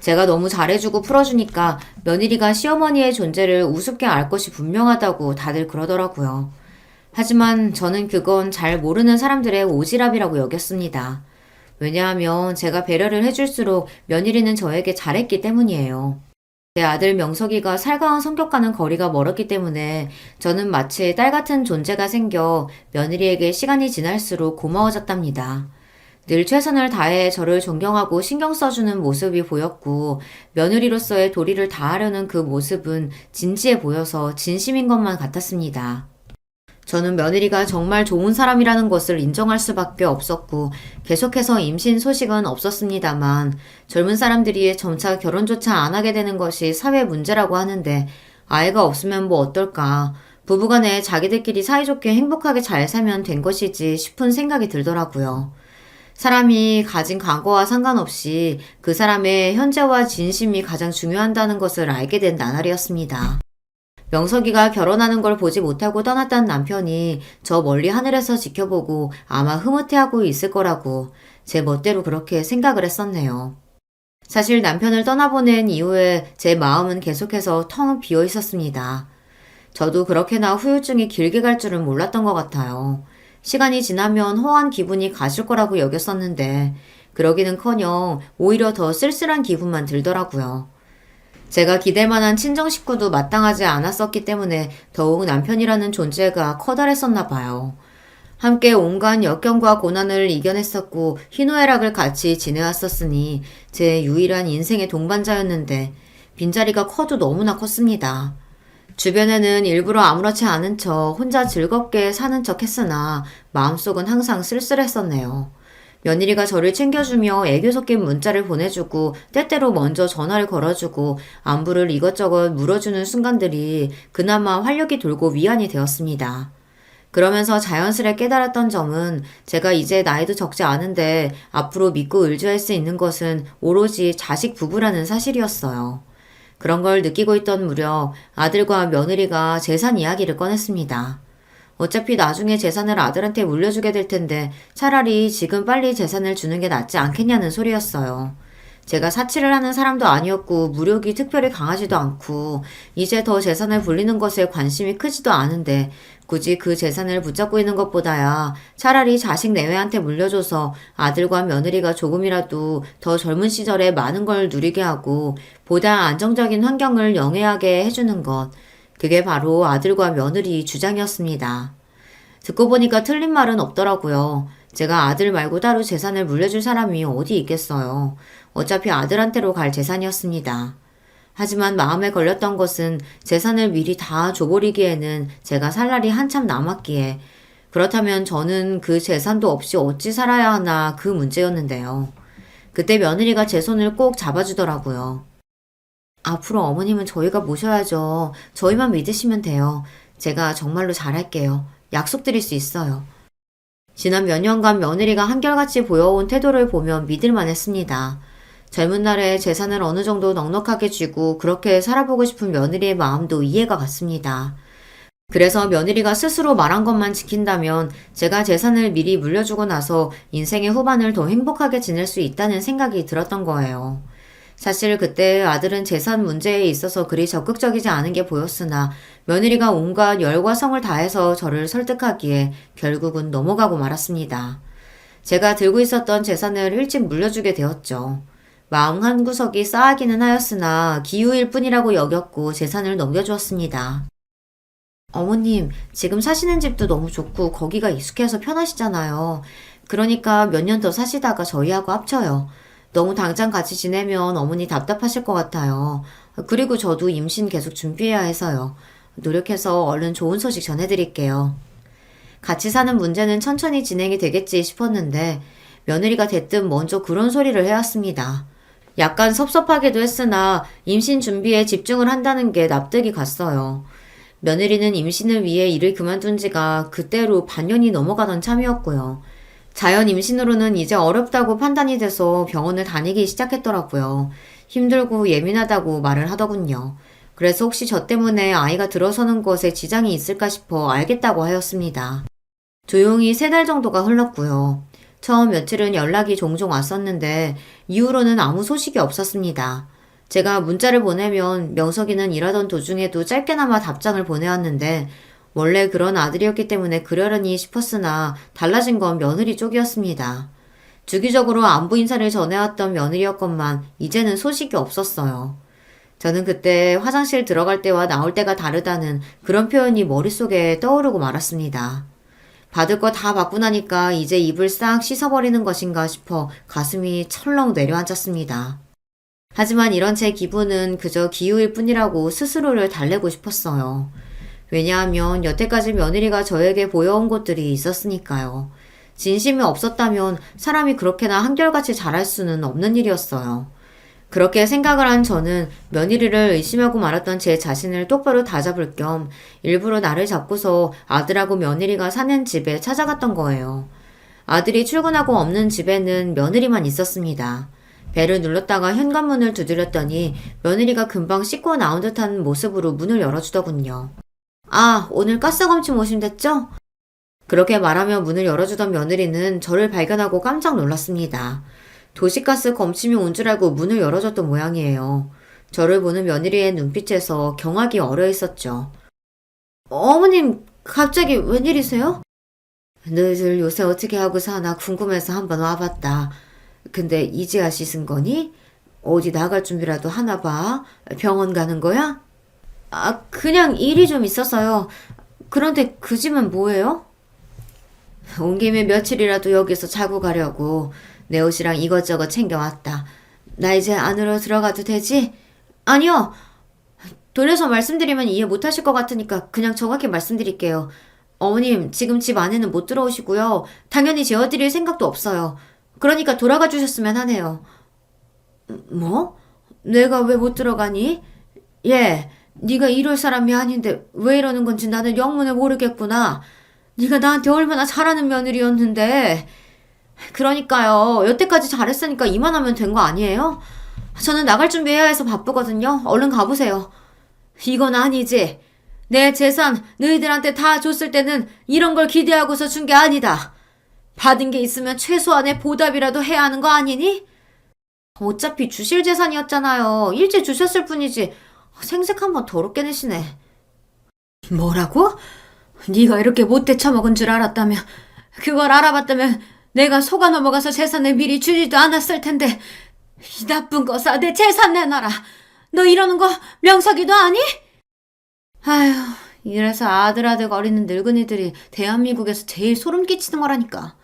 S1: 제가 너무 잘해주고 풀어주니까 며느리가 시어머니의 존재를 우습게 알 것이 분명하다고 다들 그러더라고요. 하지만 저는 그건 잘 모르는 사람들의 오지랖이라고 여겼습니다. 왜냐하면 제가 배려를 해줄수록 며느리는 저에게 잘했기 때문이에요. 제 아들 명석이가 살가운 성격과는 거리가 멀었기 때문에 저는 마치 딸 같은 존재가 생겨 며느리에게 시간이 지날수록 고마워졌답니다. 늘 최선을 다해 저를 존경하고 신경 써주는 모습이 보였고 며느리로서의 도리를 다하려는 그 모습은 진지해 보여서 진심인 것만 같았습니다. 저는 며느리가 정말 좋은 사람이라는 것을 인정할 수밖에 없었고 계속해서 임신 소식은 없었습니다만 젊은 사람들이 점차 결혼조차 안 하게 되는 것이 사회 문제라고 하는데 아이가 없으면 뭐 어떨까. 부부간에 자기들끼리 사이좋게 행복하게 잘 살면 된 것이지 싶은 생각이 들더라고요. 사람이 가진 과거와 상관없이 그 사람의 현재와 진심이 가장 중요하다는 것을 알게 된 나날이었습니다. 명석이가 결혼하는 걸 보지 못하고 떠났던 남편이 저 멀리 하늘에서 지켜보고 아마 흐뭇해하고 있을 거라고 제 멋대로 그렇게 생각을 했었네요. 사실 남편을 떠나보낸 이후에 제 마음은 계속해서 텅 비어 있었습니다. 저도 그렇게나 후유증이 길게 갈 줄은 몰랐던 것 같아요. 시간이 지나면 허한 기분이 가실 거라고 여겼었는데 그러기는커녕 오히려 더 쓸쓸한 기분만 들더라고요. 제가 기댈 만한 친정 식구도 마땅하지 않았었기 때문에 더욱 남편이라는 존재가 커다랬었나 봐요. 함께 온갖 역경과 고난을 이겨냈었고 희노애락을 같이 지내왔었으니 제 유일한 인생의 동반자였는데 빈자리가 커도 너무나 컸습니다. 주변에는 일부러 아무렇지 않은 척 혼자 즐겁게 사는 척 했으나 마음속은 항상 쓸쓸했었네요. 며느리가 저를 챙겨주며 애교 섞인 문자를 보내주고 때때로 먼저 전화를 걸어주고 안부를 이것저것 물어주는 순간들이 그나마 활력이 돌고 위안이 되었습니다. 그러면서 자연스레 깨달았던 점은 제가 이제 나이도 적지 않은데 앞으로 믿고 의지할 수 있는 것은 오로지 자식 부부라는 사실이었어요. 그런 걸 느끼고 있던 무렵 아들과 며느리가 재산 이야기를 꺼냈습니다. 어차피 나중에 재산을 아들한테 물려주게 될 텐데 차라리 지금 빨리 재산을 주는 게 낫지 않겠냐는 소리였어요. 제가 사치를 하는 사람도 아니었고 무력이 특별히 강하지도 않고 이제 더 재산을 불리는 것에 관심이 크지도 않은데 굳이 그 재산을 붙잡고 있는 것보다야 차라리 자식 내외한테 물려줘서 아들과 며느리가 조금이라도 더 젊은 시절에 많은 걸 누리게 하고 보다 안정적인 환경을 영위하게 해주는 것. 그게 바로 아들과 며느리 주장이었습니다. 듣고 보니까 틀린 말은 없더라고요. 제가 아들 말고 따로 재산을 물려줄 사람이 어디 있겠어요. 어차피 아들한테로 갈 재산이었습니다. 하지만 마음에 걸렸던 것은 재산을 미리 다 줘버리기에는 제가 살 날이 한참 남았기에 그렇다면 저는 그 재산도 없이 어찌 살아야 하나 그 문제였는데요. 그때 며느리가 제 손을 꼭 잡아주더라고요. 앞으로 어머님은 저희가 모셔야죠. 저희만 믿으시면 돼요. 제가 정말로 잘할게요. 약속드릴 수 있어요. 지난 몇 년간 며느리가 한결같이 보여온 태도를 보면 믿을만 했습니다. 젊은 날에 재산을 어느 정도 넉넉하게 쥐고 그렇게 살아보고 싶은 며느리의 마음도 이해가 갔습니다. 그래서 며느리가 스스로 말한 것만 지킨다면 제가 재산을 미리 물려주고 나서 인생의 후반을 더 행복하게 지낼 수 있다는 생각이 들었던 거예요. 사실 그때 아들은 재산 문제에 있어서 그리 적극적이지 않은 게 보였으나 며느리가 온갖 열과 성을 다해서 저를 설득하기에 결국은 넘어가고 말았습니다. 제가 들고 있었던 재산을 일찍 물려주게 되었죠. 마음 한구석이 싸하기는 하였으나 기우일 뿐이라고 여겼고 재산을 넘겨주었습니다. 어머님, 지금 사시는 집도 너무 좋고 거기가 익숙해서 편하시잖아요. 그러니까 몇 년 더 사시다가 저희하고 합쳐요. 너무 당장 같이 지내면 어머니 답답하실 것 같아요. 그리고 저도 임신 계속 준비해야 해서요. 노력해서 얼른 좋은 소식 전해드릴게요. 같이 사는 문제는 천천히 진행이 되겠지 싶었는데 며느리가 대뜸 먼저 그런 소리를 해왔습니다. 약간 섭섭하기도 했으나 임신 준비에 집중을 한다는 게 납득이 갔어요. 며느리는 임신을 위해 일을 그만둔 지가 그때로 반년이 넘어가던 참이었고요. 자연 임신으로는 이제 어렵다고 판단이 돼서 병원을 다니기 시작했더라고요. 힘들고 예민하다고 말을 하더군요. 그래서 혹시 저 때문에 아이가 들어서는 것에 지장이 있을까 싶어 알겠다고 하였습니다. 조용히 3달 정도가 흘렀고요. 처음 며칠은 연락이 종종 왔었는데 이후로는 아무 소식이 없었습니다. 제가 문자를 보내면 명석이는 일하던 도중에도 짧게나마 답장을 보내왔는데 원래 그런 아들이었기 때문에 그러려니 싶었으나 달라진 건 며느리 쪽이었습니다. 주기적으로 안부 인사를 전해왔던 며느리였건만 이제는 소식이 없었어요. 저는 그때 화장실 들어갈 때와 나올 때가 다르다는 그런 표현이 머릿속에 떠오르고 말았습니다. 받을 거 다 받고 나니까 이제 입을 싹 씻어버리는 것인가 싶어 가슴이 철렁 내려앉았습니다. 하지만 이런 제 기분은 그저 기우일 뿐이라고 스스로를 달래고 싶었어요. 왜냐하면 여태까지 며느리가 저에게 보여온 것들이 있었으니까요. 진심이 없었다면 사람이 그렇게나 한결같이 잘할 수는 없는 일이었어요. 그렇게 생각을 한 저는 며느리를 의심하고 말았던 제 자신을 똑바로 다잡을 겸 일부러 나를 잡고서 아들하고 며느리가 사는 집에 찾아갔던 거예요. 아들이 출근하고 없는 집에는 며느리만 있었습니다. 배를 눌렀다가 현관문을 두드렸더니 며느리가 금방 씻고 나온 듯한 모습으로 문을 열어주더군요. 아, 오늘 가스검침 오신댔죠? 그렇게 말하며 문을 열어주던 며느리는 저를 발견하고 깜짝 놀랐습니다. 도시가스 검침이 온 줄 알고 문을 열어줬던 모양이에요. 저를 보는 며느리의 눈빛에서 경악이 어려 있었죠. 어머님, 갑자기 웬일이세요? 너희들 요새 어떻게 하고 사나 궁금해서 한번 와봤다. 근데 이제야 씻은 거니? 어디 나갈 준비라도 하나 봐. 병원 가는 거야? 아, 그냥 일이 좀 있어서요. 그런데 그 집은 뭐예요? 온 김에 며칠이라도 여기서 자고 가려고 내 옷이랑 이것저것 챙겨왔다. 나 이제 안으로 들어가도 되지? 아니요. 돌려서 말씀드리면 이해 못하실 것 같으니까 그냥 정확히 말씀드릴게요. 어머님, 지금 집 안에는 못 들어오시고요. 당연히 재워드릴 생각도 없어요. 그러니까 돌아가 주셨으면 하네요. 뭐? 내가 왜 못 들어가니? 예, 네가 이럴 사람이 아닌데 왜 이러는 건지 나는 영문을 모르겠구나. 네가 나한테 얼마나 잘하는 며느리였는데. 그러니까요. 여태까지 잘했으니까 이만하면 된 거 아니에요? 저는 나갈 준비해야 해서 바쁘거든요. 얼른 가보세요. 이건 아니지. 내 재산 너희들한테 다 줬을 때는 이런 걸 기대하고서 준 게 아니다. 받은 게 있으면 최소한의 보답이라도 해야 하는 거 아니니? 어차피 주실 재산이었잖아요. 일찍 주셨을 뿐이지. 생색 한번 더럽게 내시네. 뭐라고? 네가 이렇게 못돼 처먹은 줄 알았다면, 그걸 알아봤다면 내가 속아 넘어가서 재산을 미리 주지도 않았을 텐데. 이 나쁜 것아, 내 재산 내놔라. 너 이러는 거 명석이도 아니? 아휴, 이래서 아들아들 거리는 늙은이들이 대한민국에서 제일 소름 끼치는 거라니까.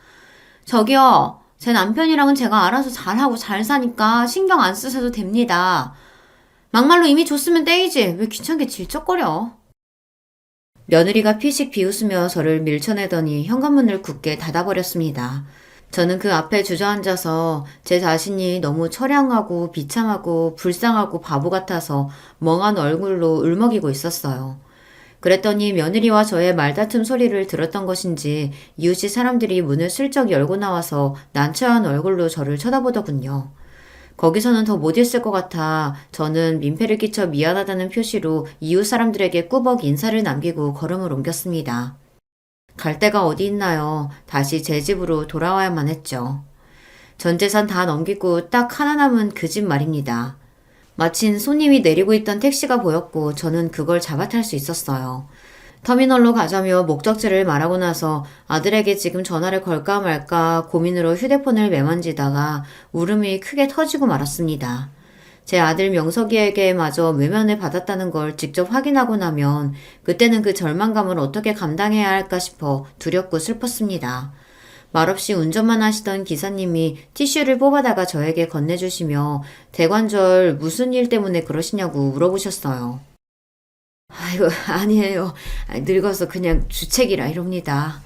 S1: 저기요, 제 남편이랑은 제가 알아서 잘하고 잘 사니까 신경 안 쓰셔도 됩니다. 막말로 이미 줬으면 떼이지 왜 귀찮게 질척거려. 며느리가 피식 비웃으며 저를 밀쳐내더니 현관문을 굳게 닫아버렸습니다. 저는 그 앞에 주저앉아서 제 자신이 너무 처량하고 비참하고 불쌍하고 바보 같아서 멍한 얼굴로 울먹이고 있었어요. 그랬더니 며느리와 저의 말다툼 소리를 들었던 것인지 이웃집 사람들이 문을 슬쩍 열고 나와서 난처한 얼굴로 저를 쳐다보더군요. 거기서는 더 못 있을 것 같아 저는 민폐를 끼쳐 미안하다는 표시로 이웃 사람들에게 꾸벅 인사를 남기고 걸음을 옮겼습니다. 갈 데가 어디 있나요? 다시 제 집으로 돌아와야만 했죠. 전 재산 다 넘기고 딱 하나 남은 그 집 말입니다. 마침 손님이 내리고 있던 택시가 보였고 저는 그걸 잡아탈 수 있었어요. 터미널로 가자며 목적지를 말하고 나서 아들에게 지금 전화를 걸까 말까 고민으로 휴대폰을 매만지다가 울음이 크게 터지고 말았습니다. 제 아들 명석이에게마저 외면을 받았다는 걸 직접 확인하고 나면 그때는 그 절망감을 어떻게 감당해야 할까 싶어 두렵고 슬펐습니다. 말없이 운전만 하시던 기사님이 티슈를 뽑아다가 저에게 건네주시며 대관절 무슨 일 때문에 그러시냐고 물어보셨어요. 아이고, 아니에요. 늙어서 그냥 주책이라 이럽니다.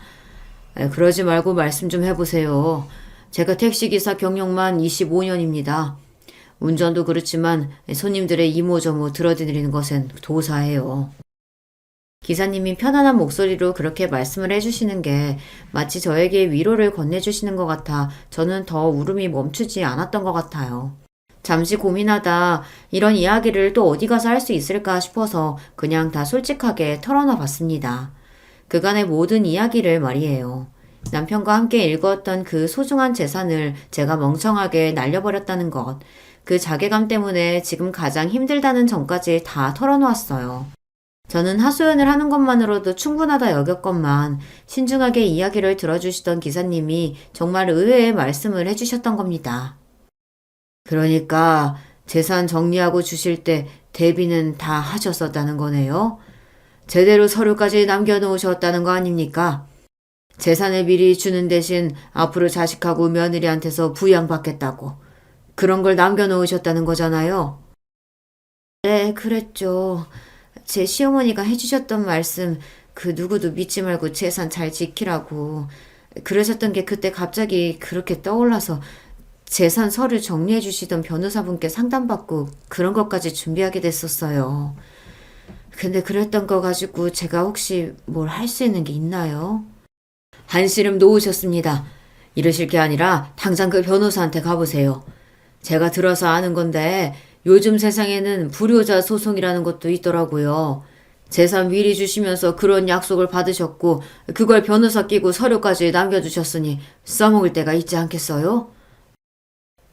S1: 그러지 말고 말씀 좀 해보세요. 제가 택시기사 경력만 25년입니다. 운전도 그렇지만 손님들의 이모저모 들어드리는 것엔 도사예요. 기사님이 편안한 목소리로 그렇게 말씀을 해주시는 게 마치 저에게 위로를 건네주시는 것 같아 저는 더 울음이 멈추지 않았던 것 같아요. 잠시 고민하다 이런 이야기를 또 어디 가서 할 수 있을까 싶어서 그냥 다 솔직하게 털어놔 봤습니다. 그간의 모든 이야기를 말이에요. 남편과 함께 일구었던 그 소중한 재산을 제가 멍청하게 날려버렸다는 것, 그 자괴감 때문에 지금 가장 힘들다는 점까지 다 털어놓았어요. 저는 하소연을 하는 것만으로도 충분하다 여겼건만 신중하게 이야기를 들어주시던 기사님이 정말 의외의 말씀을 해주셨던 겁니다. 그러니까 재산 정리하고 주실 때 대비는 다 하셨었다는 거네요. 제대로 서류까지 남겨놓으셨다는 거 아닙니까? 재산을 미리 주는 대신 앞으로 자식하고 며느리한테서 부양받겠다고. 그런 걸 남겨놓으셨다는 거잖아요. 네, 그랬죠. 제 시어머니가 해주셨던 말씀, 그 누구도 믿지 말고 재산 잘 지키라고. 그러셨던 게 그때 갑자기 그렇게 떠올라서 재산 서류 정리해 주시던 변호사분께 상담받고 그런 것까지 준비하게 됐었어요. 근데 그랬던 거 가지고 제가 혹시 뭘 할 수 있는 게 있나요? 한시름 놓으셨습니다. 이러실 게 아니라 당장 그 변호사한테 가보세요. 제가 들어서 아는 건데 요즘 세상에는 불효자 소송이라는 것도 있더라고요. 재산 미리 주시면서 그런 약속을 받으셨고 그걸 변호사 끼고 서류까지 남겨주셨으니 써먹을 때가 있지 않겠어요?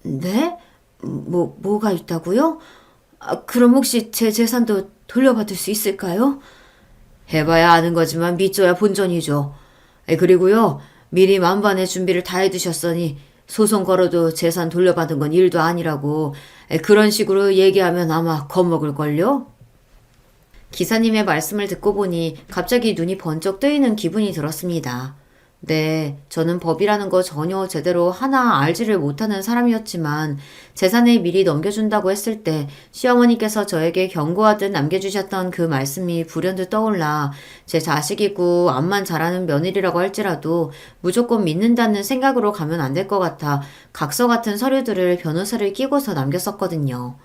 S1: 네? 뭐가 있다고요? 그럼 혹시 제 재산도 돌려받을 수 있을까요? 해봐야 아는 거지만 믿져야 본전이죠. 그리고요, 미리 만반의 준비를 다 해두셨으니 소송 걸어도 재산 돌려받은 건 일도 아니라고 그런 식으로 얘기하면 아마 겁먹을걸요? 기사님의 말씀을 듣고 보니 갑자기 눈이 번쩍 뜨이는 기분이 들었습니다. 네, 저는 법이라는 거 전혀 제대로 하나 알지를 못하는 사람이었지만 재산을 미리 넘겨준다고 했을 때 시어머니께서 저에게 경고하듯 남겨주셨던 그 말씀이 불현듯 떠올라 제 자식이고 암만 잘하는 며느리라고 할지라도 무조건 믿는다는 생각으로 가면 안 될 것 같아 각서 같은 서류들을 변호사를 끼고서 남겼었거든요.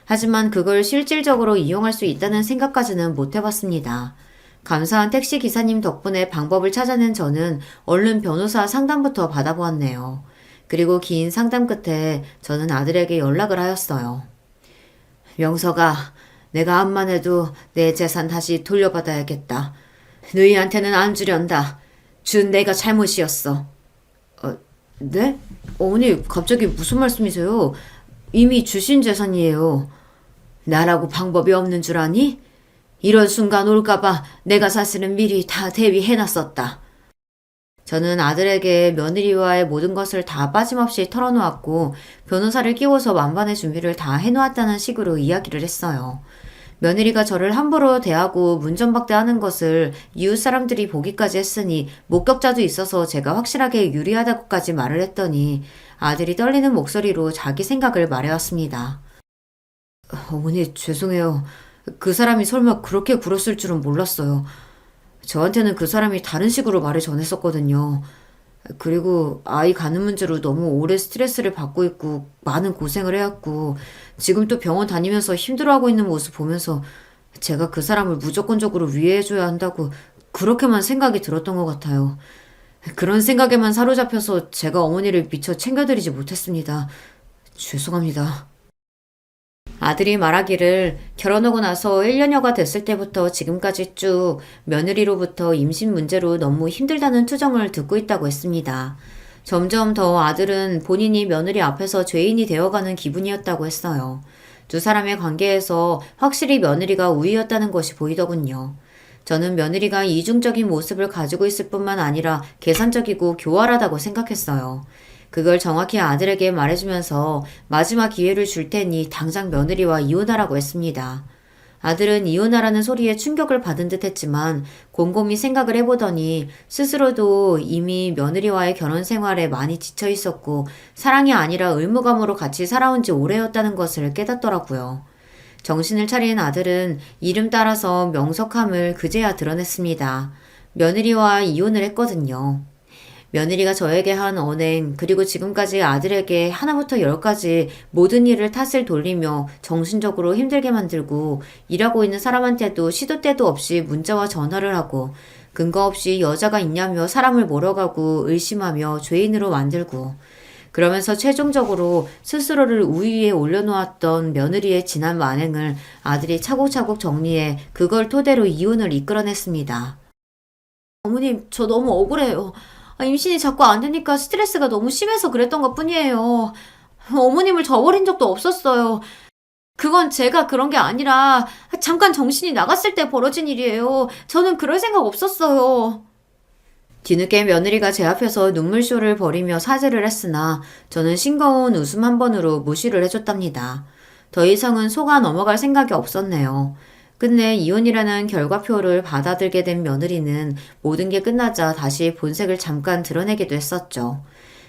S1: 하지만 그걸 실질적으로 이용할 수 있다는 생각까지는 못 해봤습니다. 감사한 택시 기사님 덕분에 방법을 찾아낸 저는 얼른 변호사 상담부터 받아보았네요. 그리고 긴 상담 끝에 저는 아들에게 연락을 하였어요. 명서가, 내가 암만 해도 내 재산 다시 돌려받아야겠다. 너희한테는 안 주련다. 준 내가 잘못이었어. 네? 어머니, 갑자기 무슨 말씀이세요? 이미 주신 재산이에요. 나라고 방법이 없는 줄 아니? 이런 순간 올까봐 내가 사실은 미리 다 대비해놨었다. 저는 아들에게 며느리와의 모든 것을 다 빠짐없이 털어놓았고 변호사를 끼워서 만반의 준비를 다 해놓았다는 식으로 이야기를 했어요. 며느리가 저를 함부로 대하고 문전박대하는 것을 이웃 사람들이 보기까지 했으니 목격자도 있어서 제가 확실하게 유리하다고까지 말을 했더니 아들이 떨리는 목소리로 자기 생각을 말해왔습니다. 어머니 죄송해요. 그 사람이 설마 그렇게 굴었을 줄은 몰랐어요. 저한테는 그 사람이 다른 식으로 말을 전했었거든요. 그리고 아이 가는 문제로 너무 오래 스트레스를 받고 있고 많은 고생을 해왔고 지금 또 병원 다니면서 힘들어하고 있는 모습 보면서 제가 그 사람을 무조건적으로 위해줘야 한다고 그렇게만 생각이 들었던 것 같아요. 그런 생각에만 사로잡혀서 제가 어머니를 미처 챙겨드리지 못했습니다. 죄송합니다. 아들이 말하기를 결혼하고 나서 1년여가 됐을 때부터 지금까지 쭉 며느리로부터 임신 문제로 너무 힘들다는 투정을 듣고 있다고 했습니다. 점점 더 아들은 본인이 며느리 앞에서 죄인이 되어가는 기분이었다고 했어요. 두 사람의 관계에서 확실히 며느리가 우위였다는 것이 보이더군요. 저는 며느리가 이중적인 모습을 가지고 있을 뿐만 아니라 계산적이고 교활하다고 생각했어요. 그걸 정확히 아들에게 말해주면서 마지막 기회를 줄 테니 당장 며느리와 이혼하라고 했습니다. 아들은 이혼하라는 소리에 충격을 받은 듯 했지만 곰곰이 생각을 해보더니 스스로도 이미 며느리와의 결혼 생활에 많이 지쳐 있었고 사랑이 아니라 의무감으로 같이 살아온 지 오래였다는 것을 깨닫더라고요. 정신을 차린 아들은 이름 따라서 명석함을 그제야 드러냈습니다. 며느리와 이혼을 했거든요. 며느리가 저에게 한 언행, 그리고 지금까지 아들에게 하나부터 열까지 모든 일을 탓을 돌리며 정신적으로 힘들게 만들고 일하고 있는 사람한테도 시도 때도 없이 문자와 전화를 하고 근거 없이 여자가 있냐며 사람을 몰아가고 의심하며 죄인으로 만들고 그러면서 최종적으로 스스로를 우위에 올려놓았던 며느리의 지난 만행을 아들이 차곡차곡 정리해 그걸 토대로 이혼을 이끌어냈습니다. 어머님, 저 너무 억울해요. 임신이 자꾸 안 되니까 스트레스가 너무 심해서 그랬던 것 뿐이에요. 어머님을 저버린 적도 없었어요. 그건 제가 그런 게 아니라 잠깐 정신이 나갔을 때 벌어진 일이에요. 저는 그럴 생각 없었어요. 뒤늦게 며느리가 제 앞에서 눈물쇼를 벌이며 사죄를 했으나 저는 싱거운 웃음 한 번으로 무시를 해줬답니다. 더 이상은 속아 넘어갈 생각이 없었네요. 끝내 이혼이라는 결과표를 받아들게 된 며느리는 모든 게 끝나자 다시 본색을 잠깐 드러내기도 했었죠.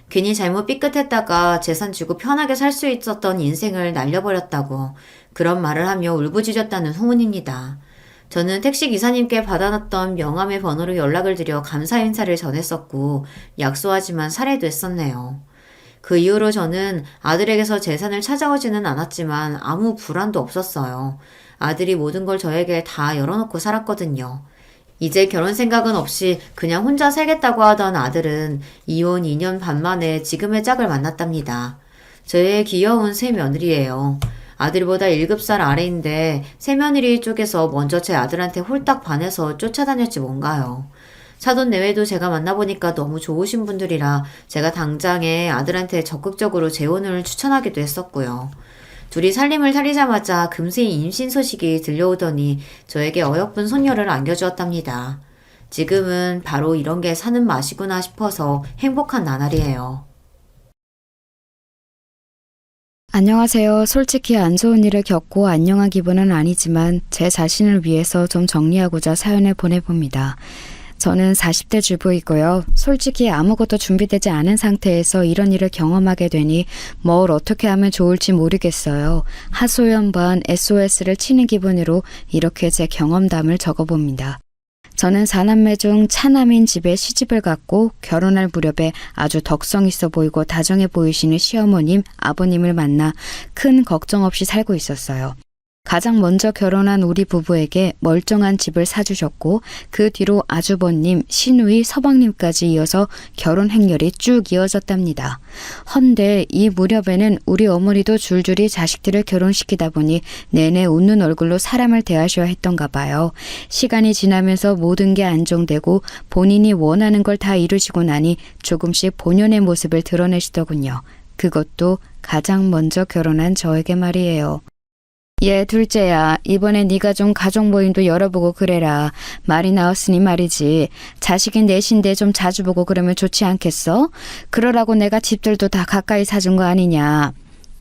S1: 괜히 잘못 삐끗했다가 재산 주고 편하게 살 수 있었던 인생을 날려버렸다고 그런 말을 하며 울부짖었다는 소문입니다. 저는 택시기사님께 받아놨던 명함의 번호로 연락을 드려 감사 인사를 전했었고 약소하지만 살해도 했었네요. 그 이후로 저는 아들에게서 재산을 찾아오지는 않았지만 아무 불안도 없었어요. 아들이 모든 걸 저에게 다 열어놓고 살았거든요. 이제 결혼 생각은 없이 그냥 혼자 살겠다고 하던 아들은 이혼 2년 반 만에 지금의 짝을 만났답니다. 저의 귀여운 새 며느리예요. 아들보다 1급살 아래인데 새며느리 쪽에서 먼저 제 아들한테 홀딱 반해서 쫓아다녔지 뭔가요. 사돈 내외도 제가 만나보니까 너무 좋으신 분들이라 제가 당장에 아들한테 적극적으로 재혼을 추천하기도 했었고요. 둘이 살림을 차리자마자 금세 임신 소식이 들려오더니 저에게 어여쁜 손녀를 안겨주었답니다. 지금은 바로 이런 게 사는 맛이구나 싶어서 행복한 나날이에요.
S2: 안녕하세요. 솔직히 안 좋은 일을 겪고 안녕한 기분은 아니지만 제 자신을 위해서 좀 정리하고자 사연을 보내봅니다. 저는 40대 주부이고요. 솔직히 아무것도 준비되지 않은 상태에서 이런 일을 경험하게 되니 뭘 어떻게 하면 좋을지 모르겠어요. 하소연 반 SOS를 치는 기분으로 이렇게 제 경험담을 적어봅니다. 저는 4남매 중 차남인 집에 시집을 갔고 결혼할 무렵에 아주 덕성 있어 보이고 다정해 보이시는 시어머님, 아버님을 만나 큰 걱정 없이 살고 있었어요. 가장 먼저 결혼한 우리 부부에게 멀쩡한 집을 사주셨고 그 뒤로 아주버님, 시누이, 서방님까지 이어서 결혼 행렬이 쭉 이어졌답니다. 헌데 이 무렵에는 우리 어머니도 줄줄이 자식들을 결혼시키다 보니 내내 웃는 얼굴로 사람을 대하셔야 했던가 봐요. 시간이 지나면서 모든 게 안정되고 본인이 원하는 걸 다 이루시고 나니 조금씩 본연의 모습을 드러내시더군요. 그것도 가장 먼저 결혼한 저에게 말이에요. 예, 둘째야, 이번에 네가 좀 가족 모임도 열어보고 그래라. 말이 나왔으니 말이지. 자식인 넷인데 좀 자주 보고 그러면 좋지 않겠어? 그러라고 내가 집들도 다 가까이 사준 거 아니냐.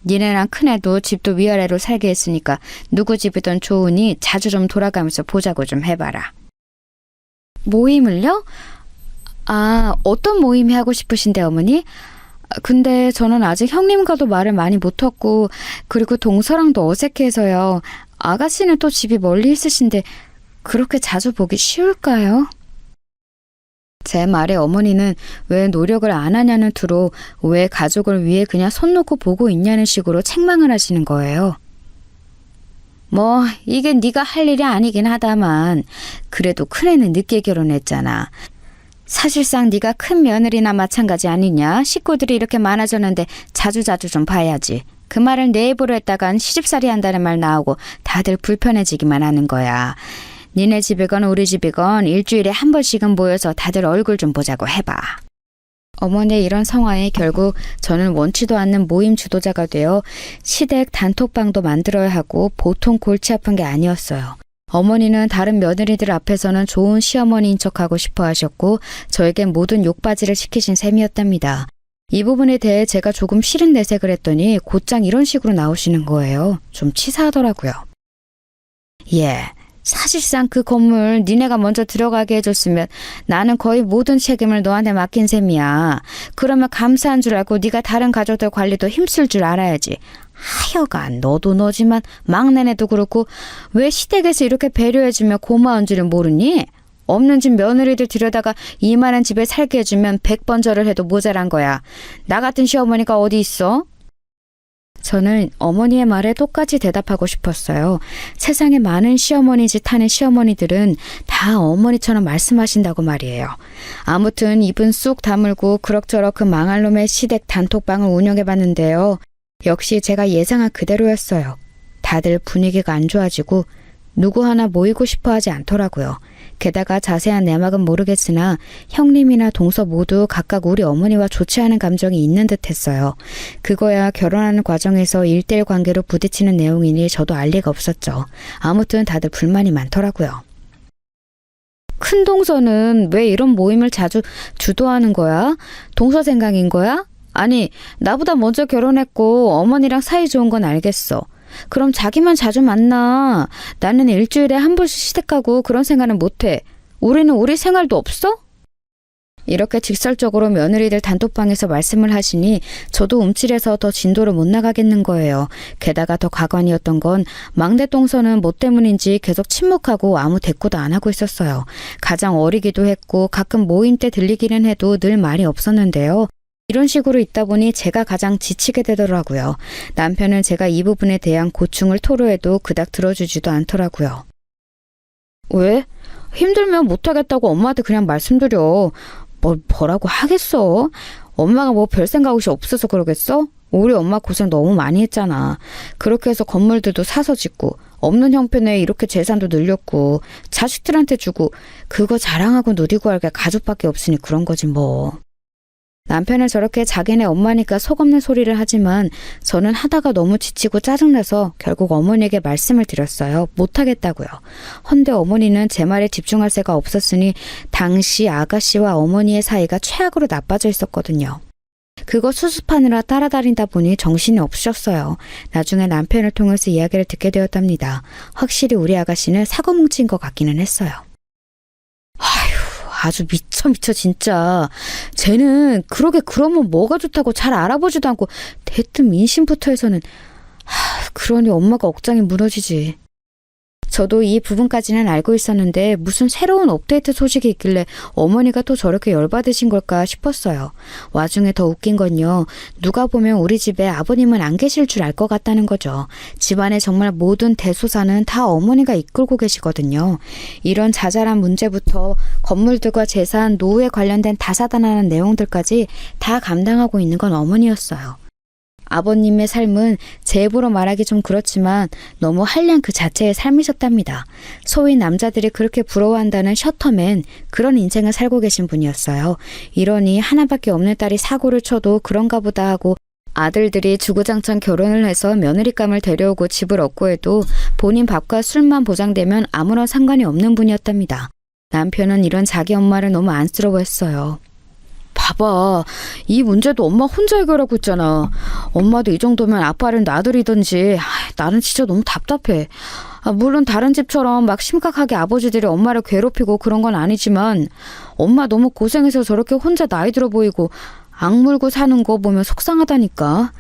S2: 니네랑 큰애도 집도 위아래로 살게 했으니까 누구 집이든 좋으니 자주 좀 돌아가면서 보자고 좀 해봐라. 모임을요? 아, 어떤 모임이 하고 싶으신데 어머니? 근데 저는 아직 형님과도 말을 많이 못했고 그리고 동서랑도 어색해서요. 아가씨는 또 집이 멀리 있으신데 그렇게 자주 보기 쉬울까요? 제 말에 어머니는 왜 노력을 안 하냐는 투로 왜 가족을 위해 그냥 손 놓고 보고 있냐는 식으로 책망을 하시는 거예요. 뭐 이게 네가 할 일이 아니긴 하다만 그래도 큰애는 늦게 결혼했잖아. 사실상 네가 큰 며느리나 마찬가지 아니냐. 식구들이 이렇게 많아졌는데 자주자주 좀 봐야지. 그 말을 내 입으로 했다간 시집살이 한다는 말 나오고 다들 불편해지기만 하는 거야. 니네 집이건 우리 집이건 일주일에 한 번씩은 모여서 다들 얼굴 좀 보자고 해봐. 어머니의 이런 성화에 결국 저는 원치도 않는 모임 주도자가 되어 시댁 단톡방도 만들어야 하고 보통 골치 아픈 게 아니었어요. 어머니는 다른 며느리들 앞에서는 좋은 시어머니인 척하고 싶어 하셨고 저에겐 모든 욕바지를 시키신 셈이었답니다. 이 부분에 대해 제가 조금 싫은 내색을 했더니 곧장 이런 식으로 나오시는 거예요. 좀 치사하더라고요. 예, 사실상 그 건물 니네가 먼저 들어가게 해줬으면 나는 거의 모든 책임을 너한테 맡긴 셈이야. 그러면 감사한 줄 알고 네가 다른 가족들 관리도 힘쓸 줄 알아야지. 하여간 너도 너지만 막내네도 그렇고 왜 시댁에서 이렇게 배려해주며 고마운 줄을 모르니? 없는 집 며느리들 들여다가 이만한 집에 살게 해주면 100번 절을 해도 모자란 거야. 나 같은 시어머니가 어디 있어? 저는 어머니의 말에 똑같이 대답하고 싶었어요. 세상에 많은 시어머니 짓 하는 시어머니들은 다 어머니처럼 말씀하신다고 말이에요. 아무튼 입은 쑥 다물고 그럭저럭 그 망할 놈의 시댁 단톡방을 운영해봤는데요. 역시 제가 예상한 그대로였어요. 다들 분위기가 안 좋아지고 누구 하나 모이고 싶어 하지 않더라고요. 게다가 자세한 내막은 모르겠으나 형님이나 동서 모두 각각 우리 어머니와 좋지 않은 감정이 있는 듯 했어요. 그거야 결혼하는 과정에서 1대1 관계로 부딪히는 내용이니 저도 알 리가 없었죠. 아무튼 다들 불만이 많더라고요. 큰 동서는 왜 이런 모임을 자주 주도하는 거야? 동서 생각인 거야? 아니, 나보다 먼저 결혼했고 어머니랑 사이 좋은 건 알겠어. 그럼 자기만 자주 만나. 나는 일주일에 한 번씩 시댁 가고 그런 생각은 못해. 우리는 우리 생활도 없어? 이렇게 직설적으로 며느리들 단톡방에서 말씀을 하시니 저도 움찔해서 더 진도를 못 나가겠는 거예요. 게다가 더 가관이었던 건 막내 동서는 뭐 때문인지 계속 침묵하고 아무 대꾸도 안 하고 있었어요. 가장 어리기도 했고 가끔 모임 때 들리기는 해도 늘 말이 없었는데요. 이런 식으로 있다 보니 제가 가장 지치게 되더라고요. 남편은 제가 이 부분에 대한 고충을 토로해도 그닥 들어주지도 않더라고요. 왜? 힘들면 못하겠다고 엄마한테 그냥 말씀드려. 뭐라고 하겠어? 엄마가 뭐 별 생각 없이 없어서 그러겠어? 우리 엄마 고생 너무 많이 했잖아. 그렇게 해서 건물들도 사서 짓고 없는 형편에 이렇게 재산도 늘렸고 자식들한테 주고 그거 자랑하고 누리고 할 게 가족밖에 없으니 그런 거지 뭐. 남편은 저렇게 자기네 엄마니까 속 없는 소리를 하지만 저는 하다가 너무 지치고 짜증나서 결국 어머니에게 말씀을 드렸어요. 못하겠다고요. 헌데 어머니는 제 말에 집중할 새가 없었으니 당시 아가씨와 어머니의 사이가 최악으로 나빠져 있었거든요. 그거 수습하느라 따라다니다 보니 정신이 없으셨어요. 나중에 남편을 통해서 이야기를 듣게 되었답니다. 확실히 우리 아가씨는 사고 뭉친 것 같기는 했어요. 아주 미쳐 진짜. 쟤는 그러면 뭐가 좋다고 잘 알아보지도 않고 대뜸 민심부터 해서는 그러니 엄마가 억장이 무너지지. 저도 이 부분까지는 알고 있었는데 무슨 새로운 업데이트 소식이 있길래 어머니가 또 저렇게 열받으신 걸까 싶었어요. 와중에 더 웃긴 건요. 누가 보면 우리 집에 아버님은 안 계실 줄 알 것 같다는 거죠. 집안의 정말 모든 대소사는 다 어머니가 이끌고 계시거든요. 이런 자잘한 문제부터 건물들과 재산, 노후에 관련된 다사다난한 내용들까지 다 감당하고 있는 건 어머니였어요. 아버님의 삶은 제 입으로 말하기 좀 그렇지만 너무 한량 그 자체의 삶이셨답니다. 소위 남자들이 그렇게 부러워한다는 셔터맨, 그런 인생을 살고 계신 분이었어요. 이러니 하나밖에 없는 딸이 사고를 쳐도 그런가 보다 하고 아들들이 주구장창 결혼을 해서 며느리감을 데려오고 집을 얻고 해도 본인 밥과 술만 보장되면 아무런 상관이 없는 분이었답니다. 남편은 이런 자기 엄마를 너무 안쓰러워했어요. 봐봐. 이 문제도 엄마 혼자 해결하고 있잖아. 엄마도 이 정도면 아빠를 놔두리던지. 나는 진짜 너무 답답해. 물론 다른 집처럼 막 심각하게 아버지들이 엄마를 괴롭히고 그런 건 아니지만 엄마 너무 고생해서 저렇게 혼자 나이 들어 보이고 악물고 사는 거 보면 속상하다니까.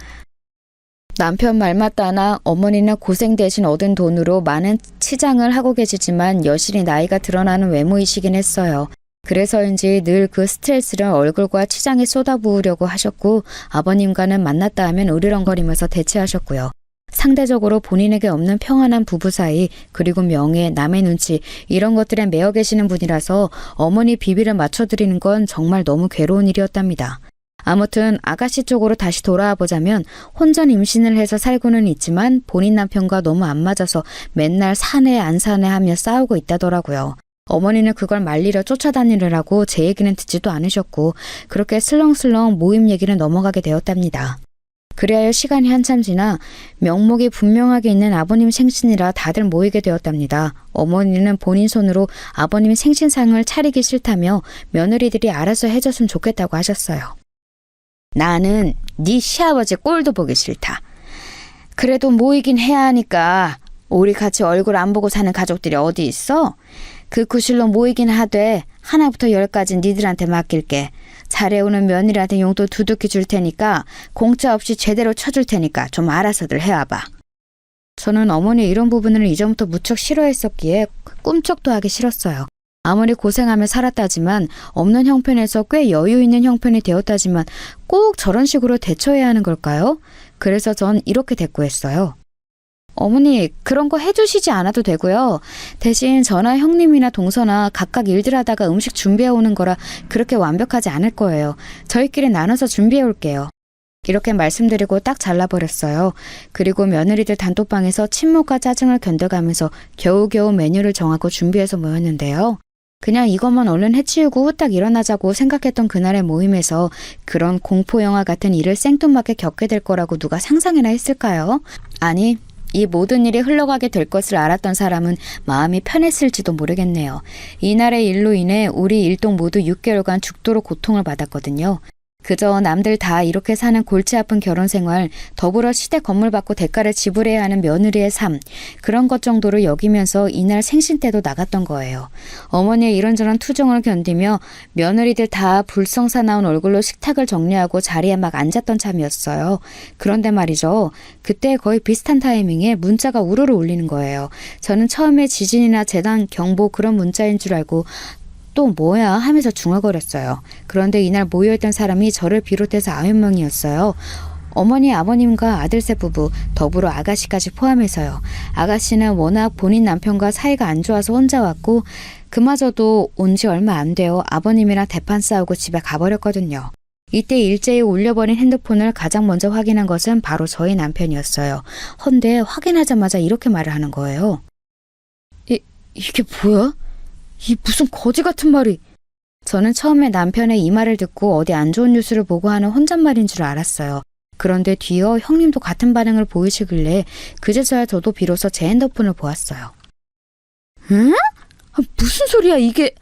S2: 남편 말 맞다나 어머니는 고생 대신 얻은 돈으로 많은 치장을 하고 계시지만 여실히 나이가 드러나는 외모이시긴 했어요. 그래서인지 늘 그 스트레스를 얼굴과 치장에 쏟아부으려고 하셨고 아버님과는 만났다 하면 으르렁거리면서 대체하셨고요. 상대적으로 본인에게 없는 평안한 부부 사이 그리고 명예, 남의 눈치 이런 것들에 매여 계시는 분이라서 어머니 비비를 맞춰드리는 건 정말 너무 괴로운 일이었답니다. 아무튼 아가씨 쪽으로 다시 돌아와 보자면 혼전 임신을 해서 살고는 있지만 본인 남편과 너무 안 맞아서 맨날 사내 안 사내 하며 싸우고 있다더라고요. 어머니는 그걸 말리려 쫓아다니느라고 제 얘기는 듣지도 않으셨고 그렇게 슬렁슬렁 모임 얘기는 넘어가게 되었답니다. 그리하여 시간이 한참 지나 명목이 분명하게 있는 아버님 생신이라 다들 모이게 되었답니다. 어머니는 본인 손으로 아버님 생신상을 차리기 싫다며 며느리들이 알아서 해줬으면 좋겠다고 하셨어요. 나는 네 시아버지 꼴도 보기 싫다. 그래도 모이긴 해야 하니까 우리 같이 얼굴 안 보고 사는 가족들이 어디 있어? 그 구실로 모이긴 하되 하나부터 10까지 니들한테 맡길게. 잘해오는 며느리한테 용돈 두둑히 줄 테니까 공짜 없이 제대로 쳐줄 테니까 좀 알아서들 해와봐. 저는 어머니 이런 부분을 이전부터 무척 싫어했었기에 꿈쩍도 하기 싫었어요. 아무리 고생하며 살았다지만 없는 형편에서 꽤 여유 있는 형편이 되었다지만 꼭 저런 식으로 대처해야 하는 걸까요? 그래서 전 이렇게 대꾸했어요. 어머니, 그런 거 해주시지 않아도 되고요. 대신 저나 형님이나 동서나 각각 일들 하다가 음식 준비해 오는 거라 그렇게 완벽하지 않을 거예요. 저희끼리 나눠서 준비해 올게요. 이렇게 말씀드리고 딱 잘라버렸어요. 그리고 며느리들 단톡방에서 침묵과 짜증을 견뎌가면서 겨우겨우 메뉴를 정하고 준비해서 모였는데요. 그냥 이것만 얼른 해치우고 후딱 일어나자고 생각했던 그날의 모임에서 그런 공포영화 같은 일을 생뚱맞게 겪게 될 거라고 누가 상상이나 했을까요? 아니, 이 모든 일이 흘러가게 될 것을 알았던 사람은 마음이 편했을지도 모르겠네요. 이날의 일로 인해 우리 일동 모두 6개월간 죽도록 고통을 받았거든요. 그저 남들 다 이렇게 사는 골치 아픈 결혼 생활, 더불어 시댁 건물 받고 대가를 지불해야 하는 며느리의 삶, 그런 것 정도로 여기면서 이날 생신 때도 나갔던 거예요. 어머니의 이런저런 투정을 견디며 며느리들 다 불성사나운 얼굴로 식탁을 정리하고 자리에 막 앉았던 참이었어요. 그런데 말이죠. 그때 거의 비슷한 타이밍에 문자가 우르르 울리는 거예요. 저는 처음에 지진이나 재난 경보 그런 문자인 줄 알고 또 뭐야 하면서 중얼거렸어요. 그런데 이날 모여있던 사람이 저를 비롯해서 9명이었어요. 어머니, 아버님과 아들셋 부부, 더불어 아가씨까지 포함해서요. 아가씨는 워낙 본인 남편과 사이가 안 좋아서 혼자 왔고 그마저도 온 지 얼마 안 되어 아버님이랑 대판 싸우고 집에 가버렸거든요. 이때 일제히 울려버린 핸드폰을 가장 먼저 확인한 것은 바로 저희 남편이었어요. 헌데 확인하자마자 이렇게 말을 하는 거예요. 이게 뭐야? 이 무슨 거지 같은 말이. 저는 처음에 남편의 이 말을 듣고 어디 안 좋은 뉴스를 보고 하는 혼잣말인 줄 알았어요. 그런데 뒤이어 형님도 같은 반응을 보이시길래 그제서야 저도 비로소 제 핸드폰을 보았어요. 응? 무슨 소리야 이게.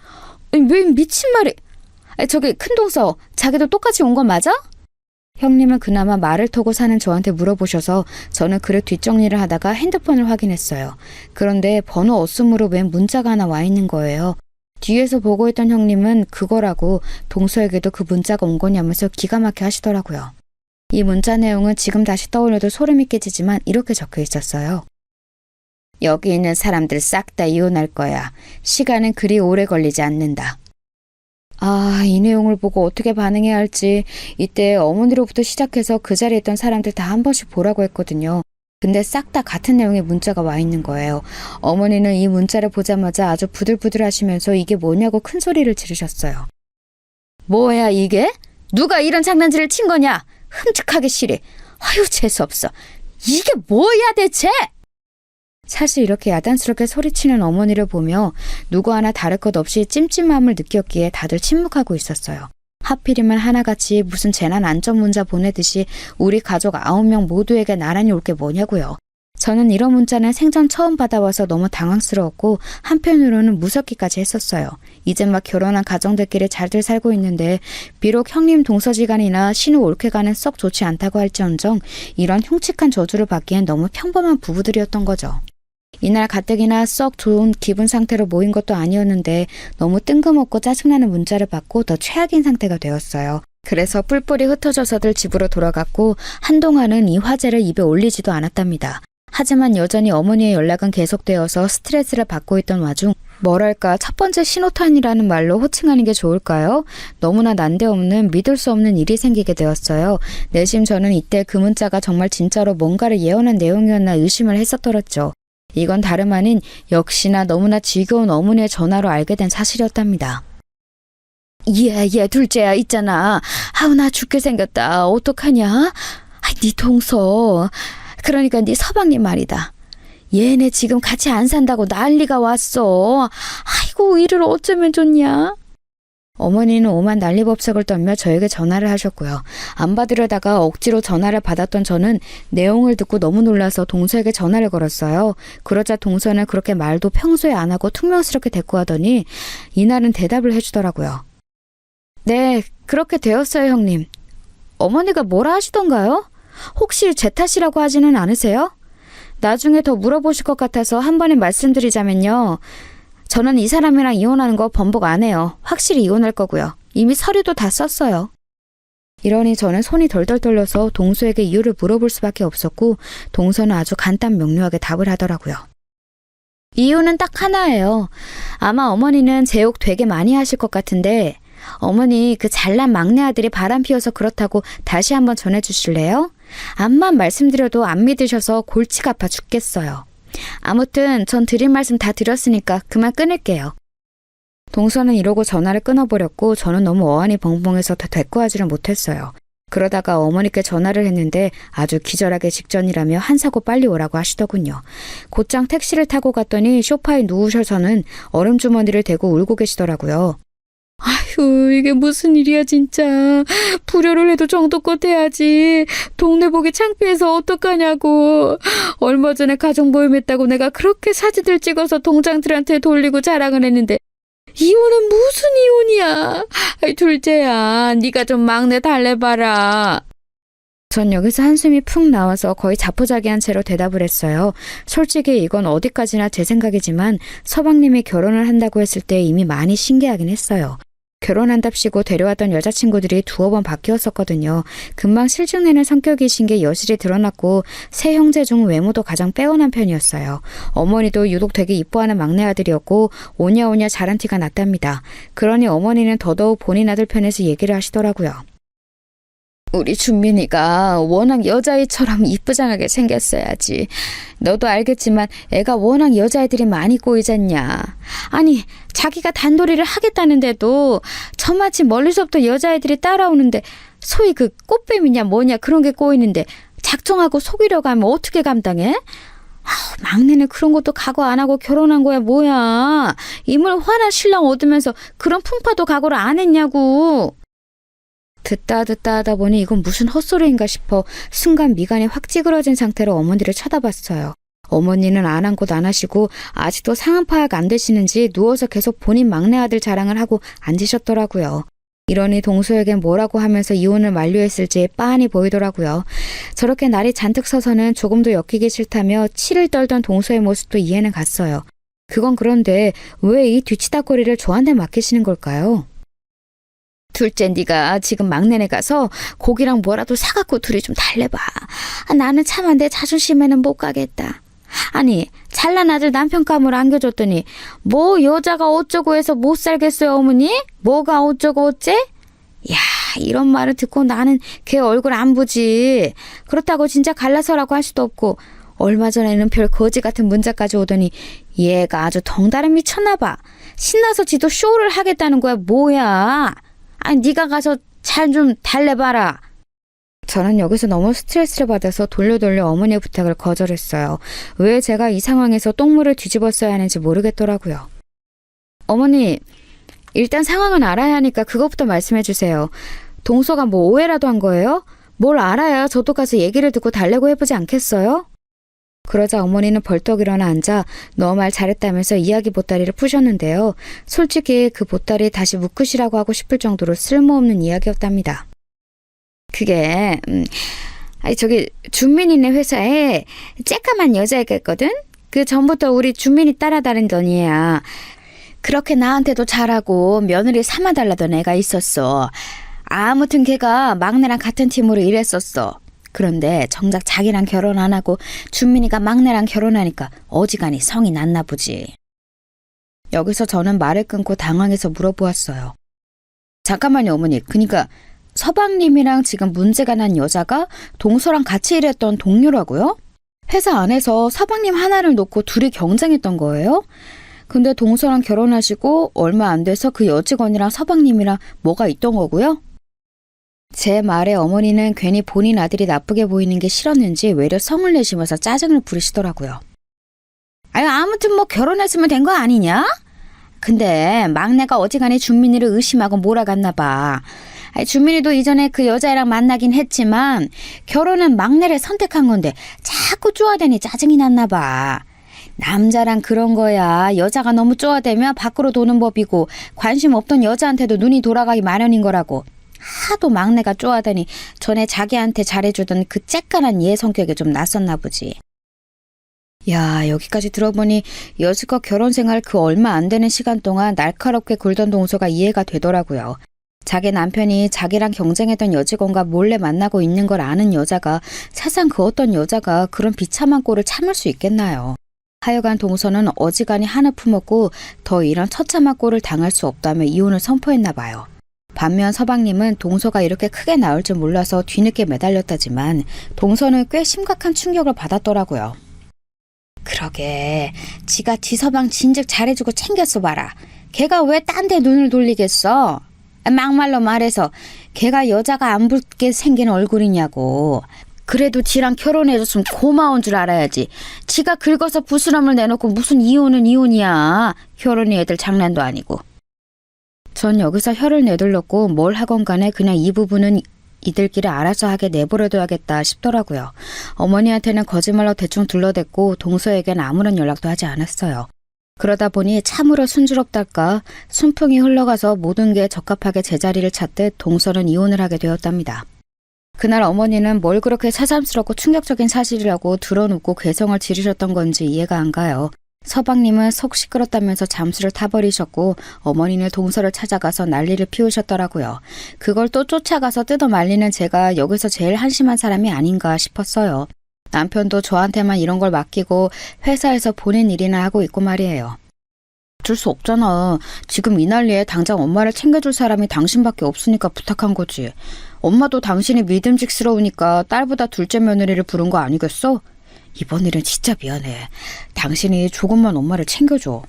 S2: 왜 미친 말이. 저기 큰동서, 자기도 똑같이 온 건 맞아? 형님은 그나마 말을 터고 사는 저한테 물어보셔서 저는 그릇 뒷정리를 하다가 핸드폰을 확인했어요. 그런데 번호 없음으로 웬 문자가 하나 와 있는 거예요. 뒤에서 보고 있던 형님은 그거라고 동서에게도 그 문자가 온 거냐면서 기가 막혀 하시더라고요. 이 문자 내용은 지금 다시 떠올려도 소름이 끼치지만 이렇게 적혀 있었어요. 여기 있는 사람들 싹 다 이혼할 거야. 시간은 그리 오래 걸리지 않는다. 아, 이 내용을 보고 어떻게 반응해야 할지 이때 어머니로부터 시작해서 그 자리에 있던 사람들 다 한 번씩 보라고 했거든요. 근데 싹 다 같은 내용의 문자가 와 있는 거예요. 어머니는 이 문자를 보자마자 아주 부들부들 하시면서 이게 뭐냐고 큰 소리를 지르셨어요. 뭐야 이게? 누가 이런 장난질을 친 거냐? 흠측하기 싫이. 아유 재수없어. 이게 뭐야 대체? 사실 이렇게 야단스럽게 소리치는 어머니를 보며 누구 하나 다를 것 없이 찜찜함을 느꼈기에 다들 침묵하고 있었어요. 하필이면 하나같이 무슨 재난 안전 문자 보내듯이 우리 가족 9명 모두에게 나란히 올 게 뭐냐고요. 저는 이런 문자는 생전 처음 받아와서 너무 당황스러웠고 한편으로는 무섭기까지 했었어요. 이제 막 결혼한 가정들끼리 잘들 살고 있는데 비록 형님 동서지간이나 신우 올케가는 썩 좋지 않다고 할지언정 이런 흉측한 저주를 받기엔 너무 평범한 부부들이었던 거죠. 이날 가뜩이나 썩 좋은 기분 상태로 모인 것도 아니었는데 너무 뜬금없고 짜증나는 문자를 받고 더 최악인 상태가 되었어요. 그래서 뿔뿔이 흩어져서들 집으로 돌아갔고 한동안은 이 화제를 입에 올리지도 않았답니다. 하지만 여전히 어머니의 연락은 계속되어서 스트레스를 받고 있던 와중 뭐랄까 첫 번째 신호탄이라는 말로 호칭하는 게 좋을까요? 너무나 난데없는 믿을 수 없는 일이 생기게 되었어요. 내심 저는 이때 그 문자가 정말 진짜로 뭔가를 예언한 내용이었나 의심을 했었더랬죠. 이건 다름 아닌 역시나 너무나 지겨운 어머니의 전화로 알게 된 사실이었답니다. 얘 둘째야 있잖아. 아우 나 죽게 생겼다. 어떡하냐? 네 동서. 그러니까 네 서방님 말이다. 얘네 지금 같이 안 산다고 난리가 왔어. 아이고 이를 어쩌면 좋냐? 어머니는 오만 난리법석을 떨며 저에게 전화를 하셨고요. 안 받으려다가 억지로 전화를 받았던 저는 내용을 듣고 너무 놀라서 동서에게 전화를 걸었어요. 그러자 동서는 그렇게 말도 평소에 안 하고 퉁명스럽게 대꾸하더니 이날은 대답을 해주더라고요. 네, 그렇게 되었어요 형님. 어머니가 뭐라 하시던가요? 혹시 제 탓이라고 하지는 않으세요? 나중에 더 물어보실 것 같아서 한 번에 말씀드리자면요. 저는 이 사람이랑 이혼하는 거 번복 안 해요. 확실히 이혼할 거고요. 이미 서류도 다 썼어요. 이러니 저는 손이 덜덜 떨려서 동서에게 이유를 물어볼 수밖에 없었고 동서는 아주 간단 명료하게 답을 하더라고요. 이유는 딱 하나예요. 아마 어머니는 제 욕 되게 많이 하실 것 같은데 어머니 그 잘난 막내 아들이 바람 피워서 그렇다고 다시 한번 전해주실래요? 암만 말씀드려도 안 믿으셔서 골치가 아파 죽겠어요. 아무튼 전 드릴 말씀 다 드렸으니까 그만 끊을게요. 동서는 이러고 전화를 끊어버렸고 저는 너무 어안이 벙벙해서 더 대꾸하지를 못했어요. 그러다가 어머니께 전화를 했는데 아주 기절하기 직전이라며 한사코 빨리 오라고 하시더군요. 곧장 택시를 타고 갔더니 소파에 누우셔서는 얼음주머니를 대고 울고 계시더라고요. 아휴, 이게 무슨 일이야 진짜. 불효를 해도 정도껏 해야지. 동네 보기 창피해서 어떡하냐고. 얼마 전에 가정보험했다고 내가 그렇게 사진들 찍어서 동장들한테 돌리고 자랑을 했는데 이혼은 무슨 이혼이야. 아이, 둘째야, 네가 좀 막내 달래봐라. 전 여기서 한숨이 푹 나와서 거의 자포자기한 채로 대답을 했어요. 솔직히 이건 어디까지나 제 생각이지만 서방님이 결혼을 한다고 했을 때 이미 많이 신기하긴 했어요. 결혼한답시고 데려왔던 여자친구들이 두어 번 바뀌었었거든요. 금방 실증내는 성격이신 게 여실히 드러났고 세 형제 중 외모도 가장 빼어난 편이었어요. 어머니도 유독 되게 이뻐하는 막내 아들이었고 오냐오냐 잘한 티가 났답니다. 그러니 어머니는 더더욱 본인 아들 편에서 얘기를 하시더라고요. 우리 준민이가 워낙 여자아이처럼 이쁘장하게 생겼어야지. 너도 알겠지만 애가 워낙 여자애들이 많이 꼬이잖냐. 아니, 자기가 단돌이를 하겠다는데도 저마치 멀리서부터 여자애들이 따라오는데 소위 그 꽃뱀이냐 뭐냐 그런 게 꼬이는데 작정하고 속이려고 하면 어떻게 감당해? 아우, 막내는 그런 것도 각오 안 하고 결혼한 거야 뭐야. 이물 화난 신랑 얻으면서 그런 풍파도 각오를 안 했냐고. 듣다 하다 보니 이건 무슨 헛소리인가 싶어 순간 미간이 확 찌그러진 상태로 어머니를 쳐다봤어요. 어머니는 안 한 곳 안 하시고 아직도 상황 파악 안 되시는지 누워서 계속 본인 막내 아들 자랑을 하고 앉으셨더라고요. 이러니 동서에겐 뭐라고 하면서 이혼을 만류했을지 빤히 보이더라고요. 저렇게 날이 잔뜩 서서는 조금도 엮이기 싫다며 치를 떨던 동서의 모습도 이해는 갔어요. 그건 그런데 왜 이 뒤치다거리를 저한테 맡기시는 걸까요? 둘째, 네가 지금 막내네 가서 고기랑 뭐라도 사갖고 둘이 좀 달래봐. 나는 차마 내 자존심에는 못 가겠다. 아니, 잘난 아들 남편감을 안겨줬더니 뭐 여자가 어쩌고 해서 못 살겠어요 어머니? 뭐가 어쩌고 어째? 야, 이런 말을 듣고 나는 걔 얼굴 안 보지. 그렇다고 진짜 갈라서라고 할 수도 없고 얼마 전에는 별 거지 같은 문자까지 오더니 얘가 아주 덩달아 미쳤나 봐. 신나서 지도 쇼를 하겠다는 거야 뭐야. 아니, 네가 가서 잘 좀 달래봐라. 저는 여기서 너무 스트레스를 받아서 돌려 어머니의 부탁을 거절했어요. 왜 제가 이 상황에서 똥물을 뒤집었어야 하는지 모르겠더라고요. 어머니, 일단 상황은 알아야 하니까 그것부터 말씀해 주세요. 동서가 뭐 오해라도 한 거예요? 뭘 알아야 저도 가서 얘기를 듣고 달래고 해보지 않겠어요? 그러자 어머니는 벌떡 일어나 앉아 너 말 잘했다면서 이야기 보따리를 푸셨는데요. 솔직히 그 보따리 다시 묶으시라고 하고 싶을 정도로 쓸모없는 이야기였답니다. 그게 저기 준민이네 회사에 쬐까만 여자애가 있거든? 그 전부터 우리 준민이 따라다니던 애야. 그렇게 나한테도 잘하고 며느리 삼아달라던 애가 있었어. 아무튼 걔가 막내랑 같은 팀으로 일했었어. 그런데 정작 자기랑 결혼 안 하고 준민이가 막내랑 결혼하니까 어지간히 성이 났나 보지. 여기서 저는 말을 끊고 당황해서 물어보았어요. 잠깐만요 어머니. 그러니까 서방님이랑 지금 문제가 난 여자가 동서랑 같이 일했던 동료라고요? 회사 안에서 서방님 하나를 놓고 둘이 경쟁했던 거예요? 근데 동서랑 결혼하시고 얼마 안 돼서 그 여직원이랑 서방님이랑 뭐가 있던 거고요? 제 말에 어머니는 괜히 본인 아들이 나쁘게 보이는 게 싫었는지 외려 성을 내시면서 짜증을 부리시더라고요. 아유, 아무튼 뭐 결혼했으면 된 거 아니냐? 근데 막내가 어지간히 준민이를 의심하고 몰아갔나 봐. 아니, 준민이도 이전에 그 여자애랑 만나긴 했지만 결혼은 막내를 선택한 건데 자꾸 쪼아대니 짜증이 났나 봐. 남자랑 그런 거야. 여자가 너무 쪼아대면 밖으로 도는 법이고 관심 없던 여자한테도 눈이 돌아가기 마련인 거라고. 하도 막내가 쪼아대니 전에 자기한테 잘해주던 그 쬐깐한 얘 성격에 좀 낯섰나 보지. 야, 여기까지 들어보니 여지껏 결혼 생활 그 얼마 안 되는 시간 동안 날카롭게 굴던 동서가 이해가 되더라고요. 자기 남편이 자기랑 경쟁했던 여직원과 몰래 만나고 있는 걸 아는 여자가 세상 그 어떤 여자가 그런 비참한 꼴을 참을 수 있겠나요. 하여간 동서는 어지간히 한을 품었고 더 이런 처참한 꼴을 당할 수 없다며 이혼을 선포했나 봐요. 반면 서방님은 동서가 이렇게 크게 나올 줄 몰라서 뒤늦게 매달렸다지만 동서는 꽤 심각한 충격을 받았더라고요. 그러게 지가 지서방 진즉 잘해주고 챙겼어 봐라. 걔가 왜 딴 데 눈을 돌리겠어? 막말로 말해서 걔가 여자가 안 붙게 생긴 얼굴이냐고. 그래도 지랑 결혼해줬으면 고마운 줄 알아야지. 지가 긁어서 부스럼을 내놓고 무슨 이혼은 이혼이야. 결혼이 애들 장난도 아니고. 전 여기서 혀를 내둘렀고 뭘 하건 간에 그냥 이 부분은 이들끼리 알아서 하게 내버려둬야겠다 싶더라고요. 어머니한테는 거짓말로 대충 둘러댔고 동서에겐 아무런 연락도 하지 않았어요. 그러다 보니 참으로 순조롭달까 순풍이 흘러가서 모든 게 적합하게 제자리를 찾듯 동서는 이혼을 하게 되었답니다. 그날 어머니는 뭘 그렇게 새삼스럽고 충격적인 사실이라고 드러눕고 괴성을 지르셨던 건지 이해가 안 가요. 서방님은 속 시끄럽다면서 잠수를 타버리셨고 어머니는 동서를 찾아가서 난리를 피우셨더라고요. 그걸 또 쫓아가서 뜯어 말리는 제가 여기서 제일 한심한 사람이 아닌가 싶었어요. 남편도 저한테만 이런 걸 맡기고 회사에서 본인 일이나 하고 있고 말이에요. 어쩔 수 없잖아. 지금 이 난리에 당장 엄마를 챙겨줄 사람이 당신밖에 없으니까 부탁한 거지. 엄마도 당신이 믿음직스러우니까 딸보다 둘째 며느리를 부른 거 아니겠어? 이번 일은 진짜 미안해. 당신이 조금만 엄마를 챙겨줘.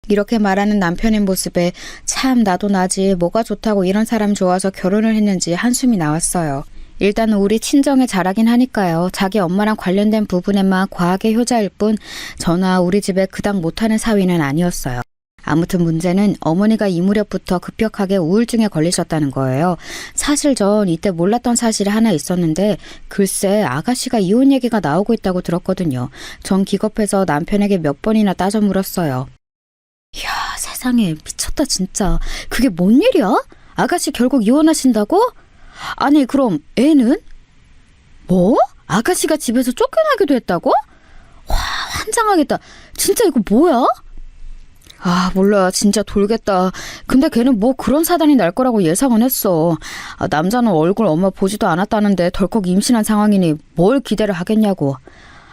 S2: 이렇게 말하는 남편의 모습에 참 나도 나지 뭐가 좋다고 이런 사람 좋아서 결혼을 했는지 한숨이 나왔어요. 일단 우리 친정에 잘하긴 하니까요. 자기 엄마랑 관련된 부분에만 과하게 효자일 뿐 저나 우리 집에 그닥 못하는 사위는 아니었어요. 아무튼 문제는 어머니가 이 무렵부터 급격하게 우울증에 걸리셨다는 거예요. 사실 전 이때 몰랐던 사실이 하나 있었는데 글쎄 아가씨가 이혼 얘기가 나오고 있다고 들었거든요. 전 기겁해서 남편에게 몇 번이나 따져 물었어요. 이야 세상에 미쳤다 진짜. 그게 뭔 일이야? 아가씨 결국 이혼하신다고? 아니 그럼 애는? 뭐? 아가씨가 집에서 쫓겨나기도 했다고? 와 환장하겠다. 진짜 이거 뭐야? 아 몰라 진짜 돌겠다. 근데 걔는 뭐 그런 사단이 날 거라고 예상은 했어. 남자는 얼굴 엄마 보지도 않았다는데 덜컥 임신한 상황이니 뭘 기대를 하겠냐고.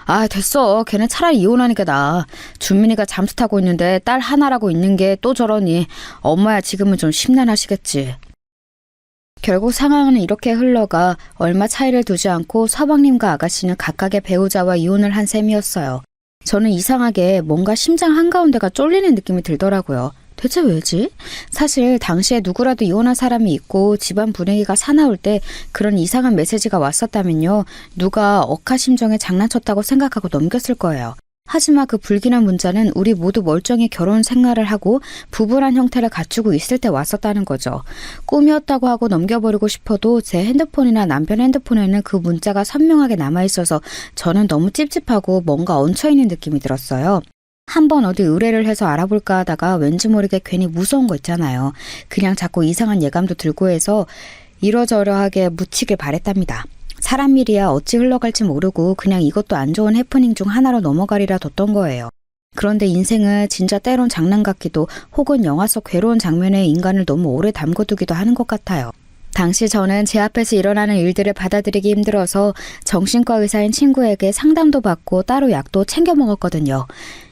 S2: 아 됐어. 걔는 차라리 이혼하니까 나아. 준민이가 잠수 타고 있는데 딸 하나라고 있는 게 또 저러니 엄마야 지금은 좀 심란하시겠지. 결국 상황은 이렇게 흘러가 얼마 차이를 두지 않고 서방님과 아가씨는 각각의 배우자와 이혼을 한 셈이었어요. 저는 이상하게 뭔가 심장 한가운데가 쫄리는 느낌이 들더라고요. 대체 왜지? 사실 당시에 누구라도 이혼한 사람이 있고 집안 분위기가 사나울 때 그런 이상한 메시지가 왔었다면요. 누가 억하심정에 장난쳤다고 생각하고 넘겼을 거예요. 하지만 그 불길한 문자는 우리 모두 멀쩡히 결혼 생활을 하고 부부란 형태를 갖추고 있을 때 왔었다는 거죠. 꿈이었다고 하고 넘겨버리고 싶어도 제 핸드폰이나 남편 핸드폰에는 그 문자가 선명하게 남아있어서 저는 너무 찝찝하고 뭔가 얹혀있는 느낌이 들었어요. 한번 어디 의뢰를 해서 알아볼까 하다가 왠지 모르게 괜히 무서운 거 있잖아요. 그냥 자꾸 이상한 예감도 들고 해서 이러저러하게 묻히길 바랬답니다. 사람 일이야 어찌 흘러갈지 모르고 그냥 이것도 안 좋은 해프닝 중 하나로 넘어가리라 뒀던 거예요. 그런데 인생은 진짜 때론 장난 같기도 혹은 영화 속 괴로운 장면에 인간을 너무 오래 담궈두기도 하는 것 같아요. 당시 저는 제 앞에서 일어나는 일들을 받아들이기 힘들어서 정신과 의사인 친구에게 상담도 받고 따로 약도 챙겨 먹었거든요.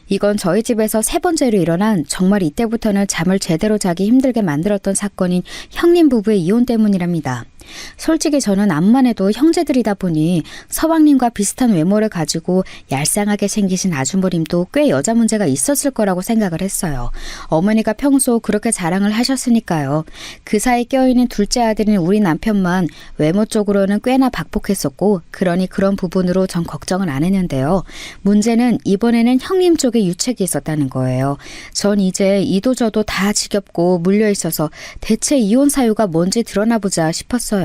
S2: 이건 저희 집에서 3번째로 일어난 정말 이때부터는 잠을 제대로 자기 힘들게 만들었던 사건인 형님 부부의 이혼 때문이랍니다. 솔직히 저는 암만 해도 형제들이다 보니 서방님과 비슷한 외모를 가지고 얄쌍하게 생기신 아주버님도 꽤 여자 문제가 있었을 거라고 생각을 했어요. 어머니가 평소 그렇게 자랑을 하셨으니까요. 그 사이 껴있는 둘째 아들인 우리 남편만 외모 쪽으로는 꽤나 박복했었고 그러니 그런 부분으로 전 걱정은 안 했는데요. 문제는 이번에는 형님 쪽에 유책이 있었다는 거예요. 전 이제 이도저도 다 지겹고 물려있어서 대체 이혼 사유가 뭔지 드러나보자 싶었어요.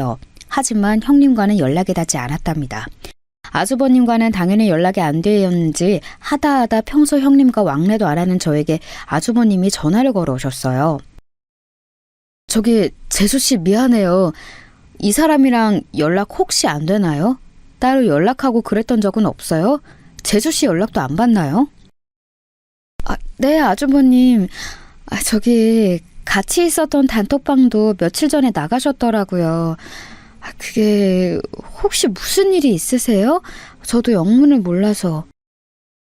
S2: 하지만 형님과는 연락이 닿지 않았답니다. 아주버님과는 당연히 연락이 안 되었는지 하다 평소 형님과 왕래도 안 하는 저에게 아주버님이 전화를 걸어오셨어요. 저기 재수씨 미안해요. 이 사람이랑 연락 혹시 안 되나요? 따로 연락하고 그랬던 적은 없어요? 재수씨 연락도 안 받나요? 네 아주버님. 저기 같이 있었던 단톡방도 며칠 전에 나가셨더라고요. 그게 혹시 무슨 일이 있으세요? 저도 영문을 몰라서.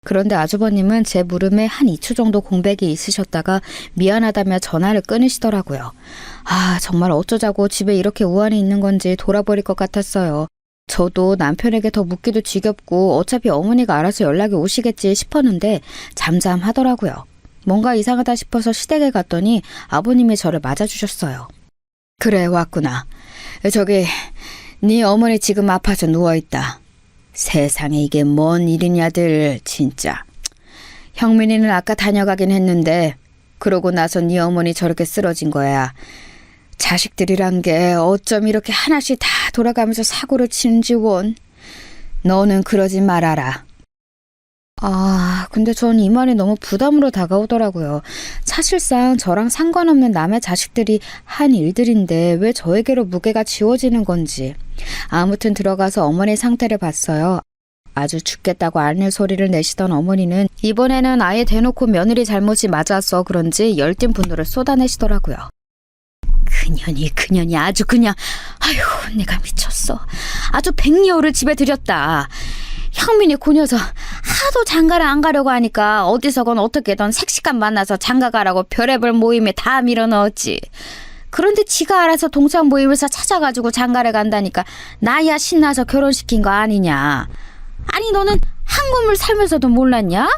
S2: 그런데 아주버님은 제 물음에 한 2초 정도 공백이 있으셨다가 미안하다며 전화를 끊으시더라고요. 아, 정말 어쩌자고 집에 이렇게 우환이 있는 건지 돌아버릴 것 같았어요. 저도 남편에게 더 묻기도 지겹고 어차피 어머니가 알아서 연락이 오시겠지 싶었는데 잠잠하더라고요. 뭔가 이상하다 싶어서 시댁에 갔더니 아버님이 저를 맞아주셨어요. 그래, 왔구나. 저기, 네 어머니 지금 아파서 누워있다. 세상에 이게 뭔 일이냐들 진짜. 형민이는 아까 다녀가긴 했는데 그러고 나서 네 어머니 저렇게 쓰러진 거야. 자식들이란 게 어쩜 이렇게 하나씩 다 돌아가면서 사고를 치는지 원. 너는 그러지 말아라. 아, 근데 전 이 말이 너무 부담으로 다가오더라고요. 사실상 저랑 상관없는 남의 자식들이 한 일들인데 왜 저에게로 무게가 지워지는 건지. 아무튼 들어가서 어머니 상태를 봤어요. 아주 죽겠다고 앓는 소리를 내시던 어머니는 이번에는 아예 대놓고 며느리 잘못이 맞아서 그런지 열띤 분노를 쏟아내시더라고요. 그년이 아주 그냥, 아휴, 내가 미쳤어. 아주 백리호를 집에 들였다. 형민이 그 녀석 하도 장가를 안 가려고 하니까 어디서건 어떻게든 색시간 만나서 장가 가라고 별의별 모임에 다 밀어넣었지. 그런데 지가 알아서 동창 모임에서 찾아가지고 장가를 간다니까 나야 신나서 결혼시킨 거 아니냐. 아니 너는 한 건물 살면서도 몰랐냐?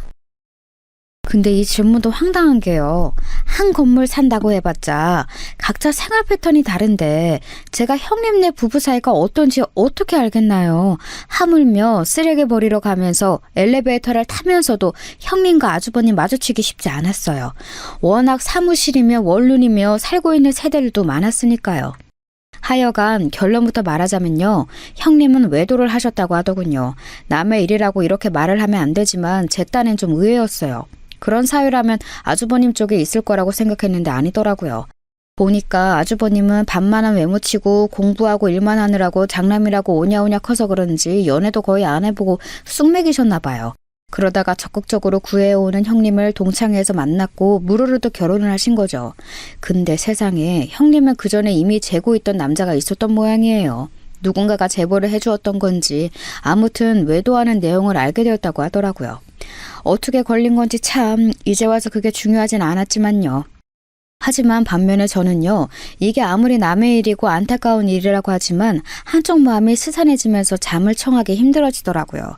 S2: 근데 이 질문도 황당한 게요. 한 건물 산다고 해봤자 각자 생활 패턴이 다른데 제가 형님네 부부 사이가 어떤지 어떻게 알겠나요? 하물며 쓰레기 버리러 가면서 엘리베이터를 타면서도 형님과 아주버님 마주치기 쉽지 않았어요. 워낙 사무실이며 원룸이며 살고 있는 세대들도 많았으니까요. 하여간 결론부터 말하자면요. 형님은 외도를 하셨다고 하더군요. 남의 일이라고 이렇게 말을 하면 안 되지만 제 딴엔 좀 의외였어요. 그런 사유라면 아주버님 쪽에 있을 거라고 생각했는데 아니더라고요. 보니까 아주버님은 밥만은 외모치고 공부하고 일만 하느라고 장남이라고 오냐오냐 커서 그런지 연애도 거의 안 해보고 쑥맥이셨나 봐요. 그러다가 적극적으로 구해오는 형님을 동창회에서 만났고 무르르도 결혼을 하신 거죠. 근데 세상에 형님은 그전에 이미 재고 있던 남자가 있었던 모양이에요. 누군가가 제보를 해주었던 건지 아무튼 외도하는 내용을 알게 되었다고 하더라고요. 어떻게 걸린 건지 참 이제 와서 그게 중요하진 않았지만요. 하지만 반면에 저는요. 이게 아무리 남의 일이고 안타까운 일이라고 하지만 한쪽 마음이 스산해지면서 잠을 청하기 힘들어지더라고요.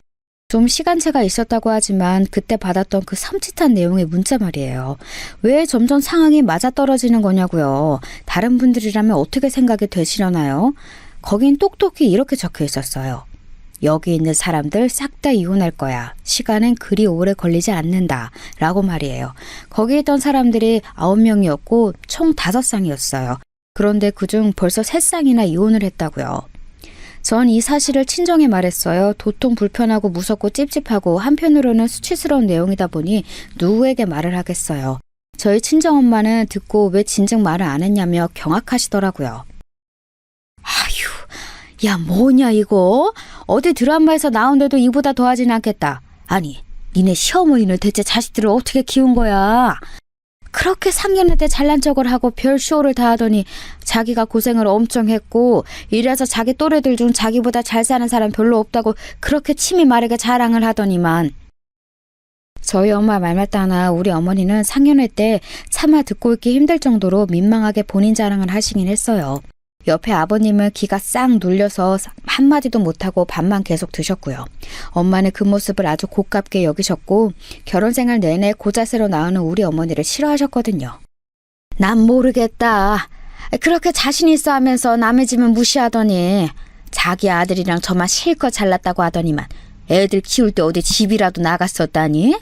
S2: 좀 시간차가 있었다고 하지만 그때 받았던 그 섬찟한 내용의 문자 말이에요. 왜 점점 상황이 맞아떨어지는 거냐고요. 다른 분들이라면 어떻게 생각이 되시려나요? 거긴 똑똑히 이렇게 적혀 있었어요. 여기 있는 사람들 싹 다 이혼할 거야. 시간은 그리 오래 걸리지 않는다. 라고 말이에요. 거기 있던 사람들이 9명이었고 총 5쌍이었어요. 그런데 그중 벌써 3쌍이나 이혼을 했다고요. 전 이 사실을 친정에 말했어요. 도통 불편하고 무섭고 찝찝하고 한편으로는 수치스러운 내용이다 보니 누구에게 말을 하겠어요. 저희 친정엄마는 듣고 왜 진즉 말을 안 했냐며 경악하시더라고요. 아휴, 야 뭐냐 이거? 어디 드라마에서 나온데도 이보다 더하진 않겠다. 아니, 니네 시어머니는 대체 자식들을 어떻게 키운 거야? 그렇게 상견례 잘난 척을 하고 별 쇼를 다 하더니 자기가 고생을 엄청 했고 이래서 자기 또래들 중 자기보다 잘 사는 사람 별로 없다고 그렇게 침이 마르게 자랑을 하더니만. 저희 엄마 말마따나 우리 어머니는 상견례 때 차마 듣고 있기 힘들 정도로 민망하게 본인 자랑을 하시긴 했어요. 옆에 아버님은 기가 싹 눌려서 한마디도 못하고 밥만 계속 드셨고요. 엄마는 그 모습을 아주 고깝게 여기셨고 결혼생활 내내 고자세로 나오는 우리 어머니를 싫어하셨거든요. 난 모르겠다. 그렇게 자신 있어 하면서 남의 집은 무시하더니 자기 아들이랑 저만 실컷 잘났다고 하더니만 애들 키울 때 어디 집이라도 나갔었다니?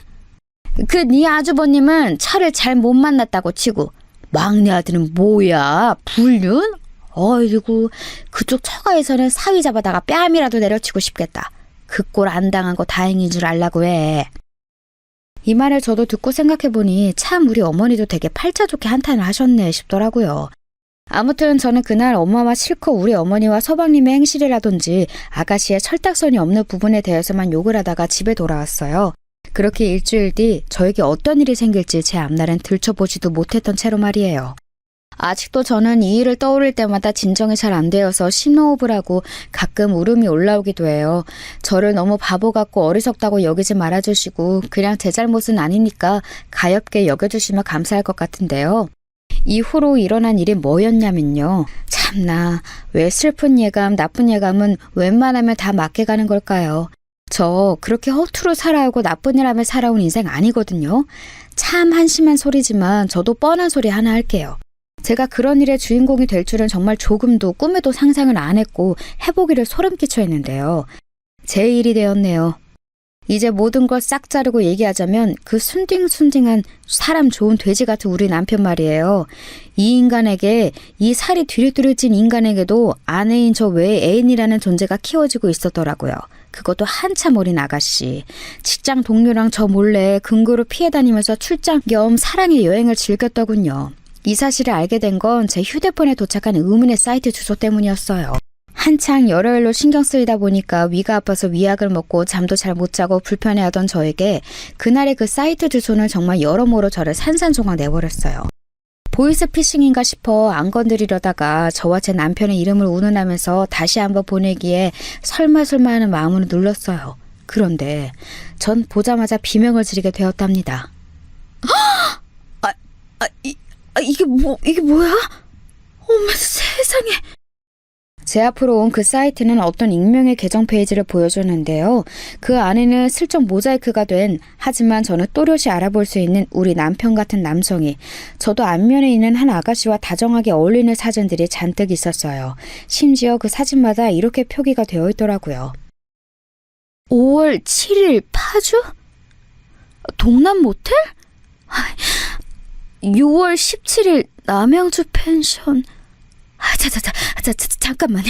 S2: 그 네 아주버님은 차를 잘 못 만났다고 치고 막내 아들은 뭐야? 불륜? 어이구, 그쪽 처가에서는 사위 잡아다가 뺨이라도 내려치고 싶겠다. 그 꼴 안 당한 거 다행인 줄 알라고 해. 이 말을 저도 듣고 생각해보니 참 우리 어머니도 되게 팔자 좋게 한탄을 하셨네 싶더라고요. 아무튼 저는 그날 엄마와 실컷 우리 어머니와 서방님의 행실이라든지 아가씨의 철딱선이 없는 부분에 대해서만 욕을 하다가 집에 돌아왔어요. 그렇게 일주일 뒤 저에게 어떤 일이 생길지 제 앞날은 들춰보지도 못했던 채로 말이에요. 아직도 저는 이 일을 떠올릴 때마다 진정이 잘 안 되어서 심호흡을 가끔 울음이 올라오기도 해요. 저를 너무 바보 같고 어리석다고 여기지 말아주시고 그냥 제 잘못은 아니니까 가엽게 여겨주시면 감사할 것 같은데요. 이후로 일어난 일이 뭐였냐면요. 참나, 왜 슬픈 예감, 나쁜 예감은 웬만하면 다 맞게 가는 걸까요? 저 그렇게 허투루 살아오고 나쁜 일 하며 살아온 인생 아니거든요. 참 한심한 소리지만 저도 뻔한 소리 하나 할게요. 제가 그런 일의 주인공이 될 줄은 정말 조금도 꿈에도 상상을 안 했고 해보기를 소름 끼쳐 했는데요. 제 일이 되었네요. 이제 모든 걸 싹 자르고 얘기하자면 그 순딩순딩한 사람 좋은 돼지 같은 우리 남편 말이에요. 이 인간에게, 이 살이 뒤룩뒤룩 찐 인간에게도 아내인 저 외에 애인이라는 존재가 키워지고 있었더라고요. 그것도 한참 어린 아가씨. 직장 동료랑 저 몰래 근거로 피해 다니면서 출장 겸 사랑의 여행을 즐겼더군요. 이 사실을 알게 된 건 제 휴대폰에 도착한 의문의 사이트 주소 때문이었어요. 한창 여러 일로 신경 쓰이다 보니까 위가 아파서 위약을 먹고 잠도 잘 못 자고 불편해하던 저에게 그날의 그 사이트 주소는 정말 여러모로 저를 산산조각 내버렸어요. 보이스피싱인가 싶어 안 건드리려다가 저와 제 남편의 이름을 운운하면서 다시 한번 보내기에 설마 하는 마음으로 눌렀어요. 그런데 전 보자마자 비명을 지르게 되었답니다. 이게 뭐야? 어머 세상에. 제 앞으로 온 그 사이트는 어떤 익명의 계정 페이지를 보여줬는데요. 그 안에는 슬쩍 모자이크가 된, 하지만 저는 또렷이 알아볼 수 있는 우리 남편 같은 남성이, 저도 앞면에 있는 한 아가씨와 다정하게 어울리는 사진들이 잔뜩 있었어요. 심지어 그 사진마다 이렇게 표기가 되어 있더라고요. 5월 7일 파주? 동남 모텔? 6월 17일 남양주 펜션. 잠깐만.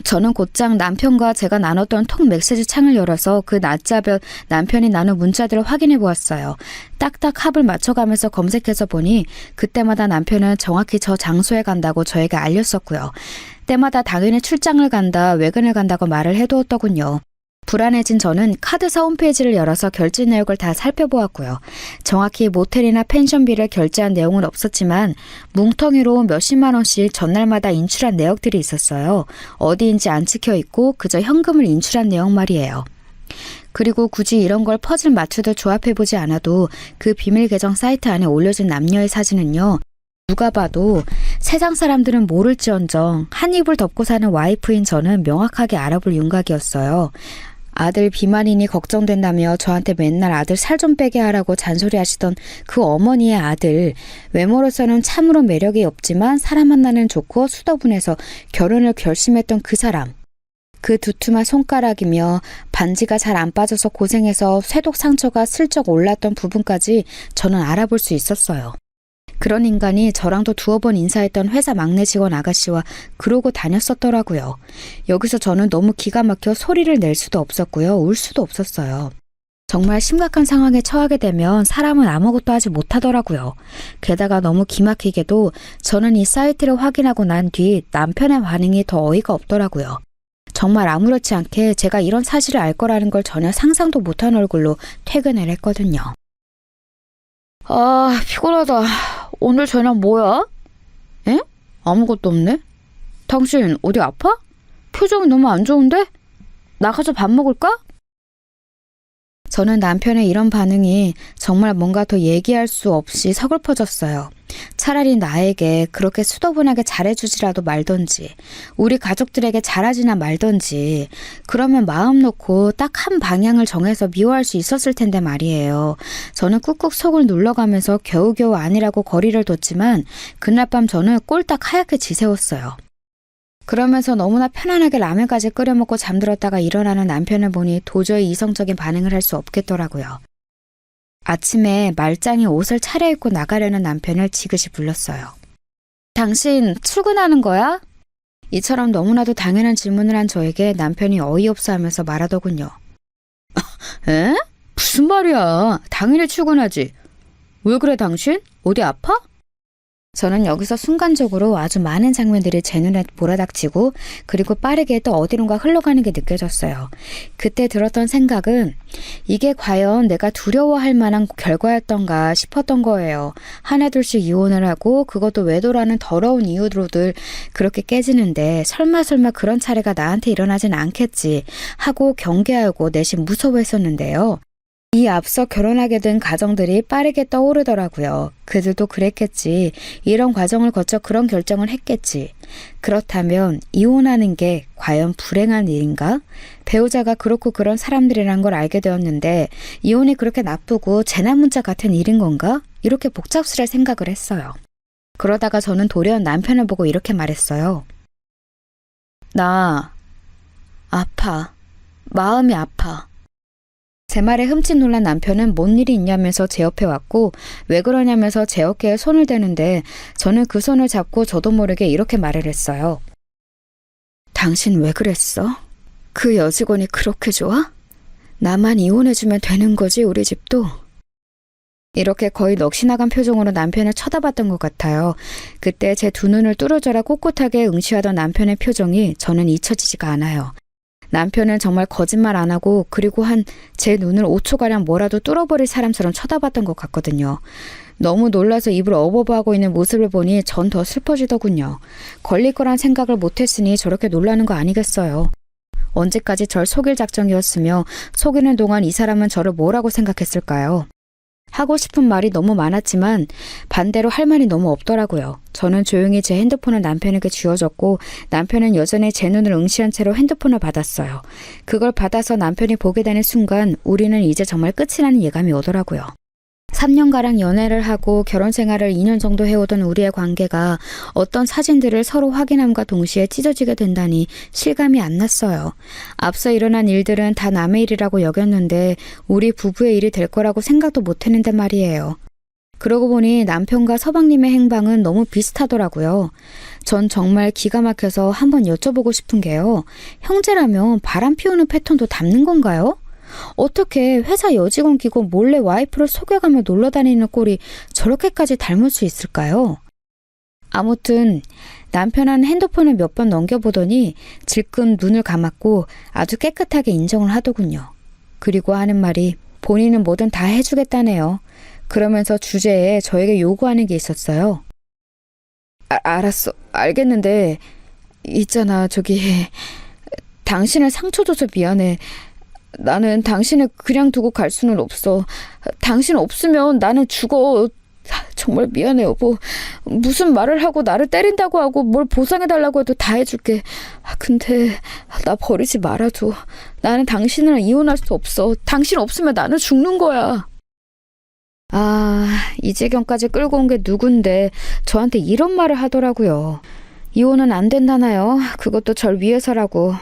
S2: 저는 곧장 남편과 제가 나눴던 톡 메시지 창을 열어서 그 낮자별 남편이 나눈 문자들을 확인해 보았어요. 딱딱 합을 맞춰가면서 검색해서 보니 그때마다 남편은 정확히 저 장소에 간다고 저에게 알렸었고요. 때마다 당연히 출장을 간다, 외근을 간다고 말을 해두었더군요. 불안해진 저는 카드사 홈페이지를 열어서 결제 내역을 다 살펴보았고요. 정확히 모텔이나 펜션비를 결제한 내용은 없었지만 뭉텅이로 몇십만 원씩 전날마다 인출한 내역들이 있었어요. 어디인지 안 찍혀 있고 그저 현금을 인출한 내용 말이에요. 그리고 굳이 이런 걸 퍼즐 맞추듯 조합해보지 않아도 그 비밀 계정 사이트 안에 올려진 남녀의 사진은요. 누가 봐도 세상 사람들은 모를지언정 한 입을 덮고 사는 와이프인 저는 명확하게 알아볼 윤곽이었어요. 아들 비만이니 걱정된다며 저한테 맨날 아들 살 좀 빼게 하라고 잔소리하시던 그 어머니의 아들, 외모로서는 참으로 매력이 없지만 사람 만나는 좋고 수더분해서 결혼을 결심했던 그 사람. 그 두툼한 손가락이며 반지가 잘 안 빠져서 고생해서 쇠독 상처가 슬쩍 올랐던 부분까지 저는 알아볼 수 있었어요. 그런 인간이 저랑도 두어 번 인사했던 회사 막내 직원 아가씨와 그러고 다녔었더라고요. 여기서 저는 너무 기가 막혀 소리를 낼 수도 없었고요. 울 수도 없었어요. 정말 심각한 상황에 처하게 되면 사람은 아무것도 하지 못하더라고요. 게다가 너무 기막히게도 저는 이 사이트를 확인하고 난 뒤 남편의 반응이 더 어이가 없더라고요. 정말 아무렇지 않게 제가 이런 사실을 알 거라는 걸 전혀 상상도 못한 얼굴로 퇴근을 했거든요. 아, 피곤하다. 오늘 저녁 뭐야? 에? 아무것도 없네? 당신 어디 아파? 표정이 너무 안 좋은데? 나가서 밥 먹을까? 저는 남편의 이런 반응이 정말 뭔가 더 얘기할 수 없이 서글퍼졌어요. 차라리 나에게 그렇게 수더분하게 잘해주지라도 말던지, 우리 가족들에게 잘하지나 말던지, 그러면 마음 놓고 딱 한 방향을 정해서 미워할 수 있었을 텐데 말이에요. 저는 꾹꾹 속을 눌러가면서 겨우겨우 아니라고 거리를 뒀지만 그날 밤 저는 꼴딱 하얗게 지새웠어요. 그러면서 너무나 편안하게 라면까지 끓여 먹고 잠들었다가 일어나는 남편을 보니 도저히 이성적인 반응을 할 수 없겠더라고요. 아침에 말짱이 옷을 차려입고 나가려는 남편을 지그시 불렀어요. 당신 출근하는 거야? 이처럼 너무나도 당연한 질문을 한 저에게 남편이 어이없어 하면서 말하더군요. 에? 무슨 말이야? 당연히 출근하지. 왜 그래 당신? 어디 아파? 저는 여기서 순간적으로 아주 많은 장면들이 제 눈에 몰아닥치고 그리고 빠르게 또 어디론가 흘러가는 게 느껴졌어요. 그때 들었던 생각은 이게 과연 내가 두려워할 만한 결과였던가 싶었던 거예요. 하나둘씩 이혼을 하고 그것도 외도라는 더러운 이유로들 그렇게 깨지는데 설마 그런 차례가 나한테 일어나진 않겠지 하고 경계하고 내심 무서워했었는데요. 이 앞서 결혼하게 된 가정들이 빠르게 떠오르더라고요. 그들도 그랬겠지. 이런 과정을 거쳐 그런 결정을 했겠지. 그렇다면 이혼하는 게 과연 불행한 일인가? 배우자가 그렇고 그런 사람들이란 걸 알게 되었는데 이혼이 그렇게 나쁘고 재난 문자 같은 일인 건가? 이렇게 복잡스레 생각을 했어요. 그러다가 저는 돌연 남편을 보고 이렇게 말했어요. 나 아파. 마음이 아파. 제 말에 흠칫 놀란 남편은 뭔 일이 있냐면서 제 옆에 왔고 왜 그러냐면서 제 어깨에 손을 대는데 저는 그 손을 잡고 저도 모르게 이렇게 말을 했어요. 당신 왜 그랬어? 그 여직원이 그렇게 좋아? 나만 이혼해주면 되는 거지 우리 집도? 이렇게 거의 넋이 나간 표정으로 남편을 쳐다봤던 것 같아요. 그때 제 두 눈을 뚫어져라 꼿꼿하게 응시하던 남편의 표정이 저는 잊혀지지가 않아요. 남편은 정말 거짓말 안 하고 그리고 제 눈을 5초가량 뭐라도 뚫어버릴 사람처럼 쳐다봤던 것 같거든요. 너무 놀라서 입을 어버버하고 있는 모습을 보니 전 더 슬퍼지더군요. 걸릴 거란 생각을 못했으니 저렇게 놀라는 거 아니겠어요. 언제까지 절 속일 작정이었으며 속이는 동안 이 사람은 저를 뭐라고 생각했을까요? 하고 싶은 말이 너무 많았지만 반대로 할 말이 너무 없더라고요. 저는 조용히 제 핸드폰을 남편에게 쥐어줬고 남편은 여전히 제 눈을 응시한 채로 핸드폰을 받았어요. 그걸 받아서 남편이 보게 되는 순간 우리는 이제 정말 끝이라는 예감이 오더라고요. 3년가량 연애를 하고 결혼 생활을 2년 정도 해오던 우리의 관계가 어떤 사진들을 서로 확인함과 동시에 찢어지게 된다니 실감이 안 났어요. 앞서 일어난 일들은 다 남의 일이라고 여겼는데 우리 부부의 일이 될 거라고 생각도 못했는데 말이에요. 그러고 보니 남편과 서방님의 행방은 너무 비슷하더라고요. 전 정말 기가 막혀서 한번 여쭤보고 싶은 게요. 형제라면 바람 피우는 패턴도 닮는 건가요? 어떻게 회사 여직원 끼고 몰래 와이프를 속여가며 놀러다니는 꼴이 저렇게까지 닮을 수 있을까요? 아무튼 남편은 핸드폰을 몇 번 넘겨보더니 질끈 눈을 감았고 아주 깨끗하게 인정을 하더군요. 그리고 하는 말이 본인은 뭐든 다 해주겠다네요. 그러면서 주제에 저에게 요구하는 게 있었어요. 알았어. 알겠는데 있잖아 저기 당신을 상처 줘서 미안해. 나는 당신을 그냥 두고 갈 수는 없어. 당신 없으면 나는 죽어. 정말 미안해 여보. 무슨 말을 하고 나를 때린다고 하고 뭘 보상해달라고 해도 다 해줄게. 근데 나 버리지 말아줘. 나는 당신이랑 이혼할 수 없어. 당신 없으면 나는 죽는 거야. 이 지경까지 끌고 온 게 누군데 저한테 이런 말을 하더라고요. 이혼은 안 된다나요? 그것도 절 위해서라고.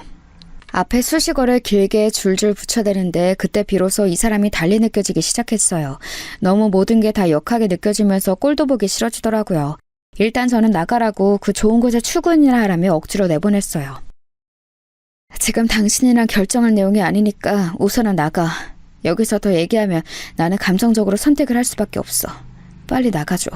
S2: 앞에 수식어를 길게 줄줄 붙여대는데 그때 비로소 이 사람이 달리 느껴지기 시작했어요. 너무 모든 게 다 역하게 느껴지면서 꼴도 보기 싫어지더라고요. 일단 저는 나가라고 그 좋은 곳에 출근이나 하라며 억지로 내보냈어요. 지금 당신이랑 결정할 내용이 아니니까 우선은 나가. 여기서 더 얘기하면 나는 감정적으로 선택을 할 수밖에 없어. 빨리 나가줘.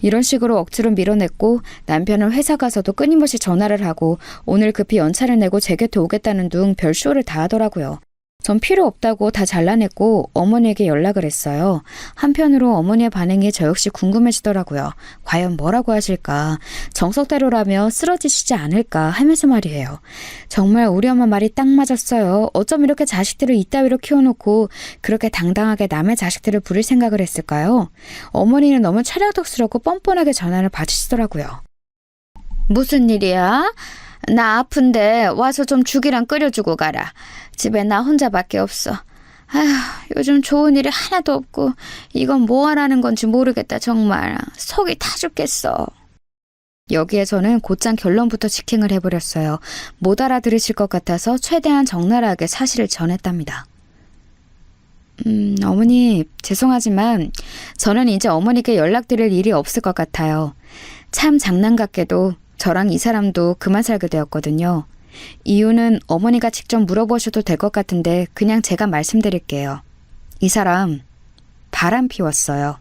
S2: 이런 식으로 억지로 밀어냈고 남편은 회사 가서도 끊임없이 전화를 하고 오늘 급히 연차를 내고 제 곁에 오겠다는 둥 별쇼를 다 하더라고요. 전 필요 없다고 다 잘라냈고 어머니에게 연락을 했어요. 한편으로 어머니의 반응이 저 역시 궁금해지더라고요. 과연 뭐라고 하실까? 정석대로라면 쓰러지시지 않을까 하면서 말이에요. 정말 우리 엄마 말이 딱 맞았어요. 어쩜 이렇게 자식들을 이따위로 키워놓고 그렇게 당당하게 남의 자식들을 부릴 생각을 했을까요? 어머니는 너무 차량덕스럽고 뻔뻔하게 전화를 받으시더라고요. 무슨 일이야? 나 아픈데 와서 좀 죽이랑 끓여주고 가라. 집에 나 혼자밖에 없어. 아휴, 요즘 좋은 일이 하나도 없고 이건 뭐 하라는 건지 모르겠다 정말. 속이 타 죽겠어. 여기에 저는 곧장 결론부터 직행을 해버렸어요. 못 알아들으실 것 같아서 최대한 적나라하게 사실을 전했답니다. 어머니 죄송하지만 저는 이제 어머니께 연락드릴 일이 없을 것 같아요. 참 장난 같게도 저랑 이 사람도 그만 살게 되었거든요. 이유는 어머니가 직접 물어보셔도 될 것 같은데 그냥 제가 말씀드릴게요. 이 사람 바람 피웠어요.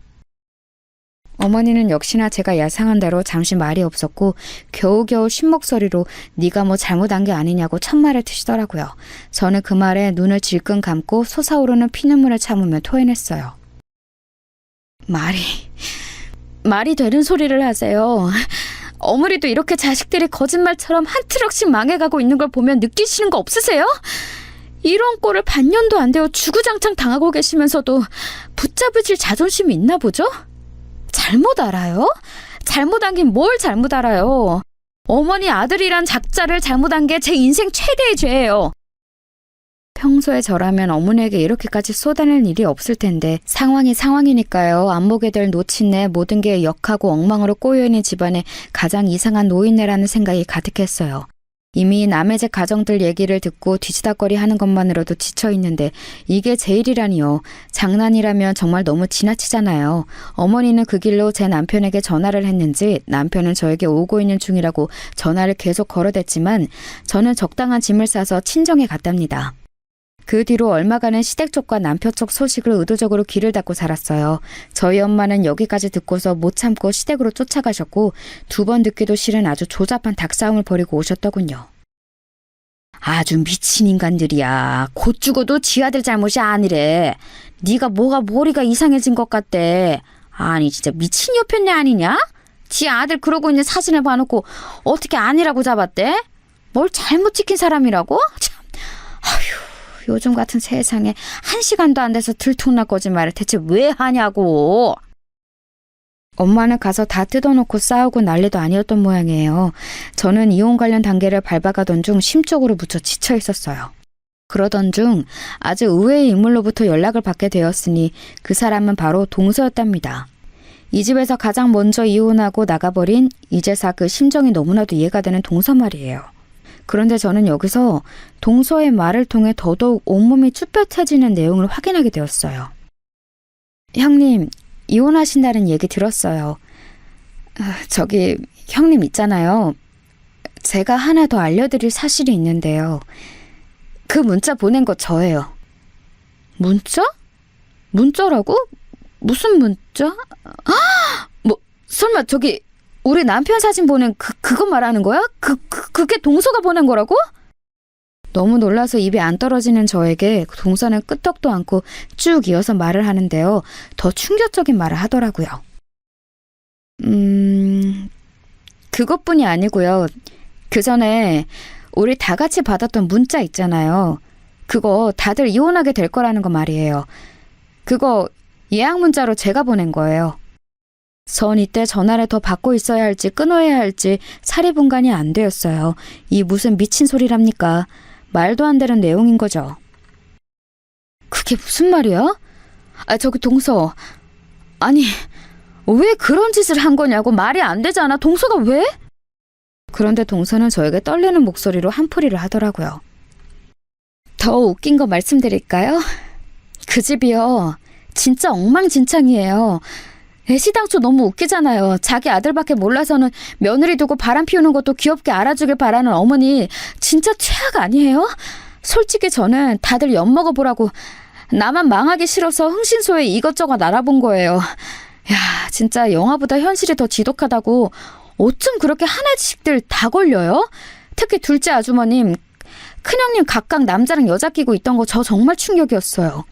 S2: 어머니는 역시나 제가 야상한 대로 잠시 말이 없었고 겨우겨우 쉰 목소리로 네가 뭐 잘못한 게 아니냐고 천말을 트시더라고요. 저는 그 말에 눈을 질끈 감고 솟아오르는 피눈물을 참으며 토해냈어요. 말이 되는 소리를 하세요. 어머니도 이렇게 자식들이 거짓말처럼 한 트럭씩 망해가고 있는 걸 보면 느끼시는 거 없으세요? 이런 꼴을 반년도 안 되어 주구장창 당하고 계시면서도 붙잡으실 자존심이 있나 보죠? 잘못 알아요? 잘못한 게 뭘 잘못 알아요? 어머니 아들이란 작자를 잘못한 게 제 인생 최대의 죄예요. 평소에 저라면 어머니에게 이렇게까지 쏟아낼 일이 없을 텐데 상황이 상황이니까요. 안 보게 될 노친네 모든 게 역하고 엉망으로 꼬여있는 집안에 가장 이상한 노인네라는 생각이 가득했어요. 이미 남의 집 가정들 얘기를 듣고 뒤치다거리 하는 것만으로도 지쳐있는데 이게 제 일이라니요. 장난이라면 정말 너무 지나치잖아요. 어머니는 그 길로 제 남편에게 전화를 했는지 남편은 저에게 오고 있는 중이라고 전화를 계속 걸어댔지만 저는 적당한 짐을 싸서 친정에 갔답니다. 그 뒤로 얼마간은 시댁 쪽과 남편 쪽 소식을 의도적으로 귀를 닫고 살았어요. 저희 엄마는 여기까지 듣고서 못 참고 시댁으로 쫓아가셨고 2번 듣기도 싫은 아주 조잡한 닭싸움을 벌이고 오셨더군요. 아주 미친 인간들이야. 곧 죽어도 지 아들 잘못이 아니래. 네가 뭐가 머리가 이상해진 것 같대. 아니 진짜 미친 여편네 아니냐? 지 아들 그러고 있는 사진을 봐놓고 어떻게 아니라고 잡았대? 뭘 잘못 찍힌 사람이라고? 참, 아휴. 요즘 같은 세상에 1시간도 안 돼서 들통날 거짓말을 대체 왜 하냐고. 엄마는 가서 다 뜯어놓고 싸우고 난리도 아니었던 모양이에요. 저는 이혼 관련 단계를 밟아가던 중 심적으로 무척 지쳐 있었어요. 그러던 중 아주 의외의 인물로부터 연락을 받게 되었으니 그 사람은 바로 동서였답니다. 이 집에서 가장 먼저 이혼하고 나가버린 이제사 그 심정이 너무나도 이해가 되는 동서 말이에요. 그런데 저는 여기서 동서의 말을 통해 더더욱 온몸이 쭈뼛해지는 내용을 확인하게 되었어요. 형님, 이혼하신다는 얘기 들었어요. 저기 형님 있잖아요. 제가 하나 더 알려드릴 사실이 있는데요. 그 문자 보낸 거 저예요. 문자? 문자라고? 무슨 문자? 설마 저기 우리 남편 사진 보낸 그거 말하는 거야? 그게 동서가 보낸 거라고? 너무 놀라서 입이 안 떨어지는 저에게 동서는 끄떡도 않고 쭉 이어서 말을 하는데요. 더 충격적인 말을 하더라고요. 그것뿐이 아니고요. 그 전에 우리 다 같이 받았던 문자 있잖아요. 그거 다들 이혼하게 될 거라는 거 말이에요. 그거 예약 문자로 제가 보낸 거예요. 전 이때 전화를 더 받고 있어야 할지 끊어야 할지 사리분간이 안 되었어요. 이 무슨 미친 소리랍니까? 말도 안 되는 내용인 거죠. 그게 무슨 말이야? 저기 동서. 아니, 왜 그런 짓을 한 거냐고. 말이 안 되잖아. 동서가 왜? 그런데 동서는 저에게 떨리는 목소리로 한풀이를 하더라고요. 더 웃긴 거 말씀드릴까요? 그 집이요. 진짜 엉망진창이에요. 애시당초 너무 웃기잖아요. 자기 아들밖에 몰라서는 며느리 두고 바람 피우는 것도 귀엽게 알아주길 바라는 어머니 진짜 최악 아니에요? 솔직히 저는 다들 엿먹어보라고 나만 망하기 싫어서 흥신소에 이것저것 알아본 거예요. 야, 진짜 영화보다 현실이 더 지독하다고. 어쩜 그렇게 하나씩들 다 걸려요? 특히 둘째 아주머님, 큰형님 각각 남자랑 여자 끼고 있던 거 저 정말 충격이었어요.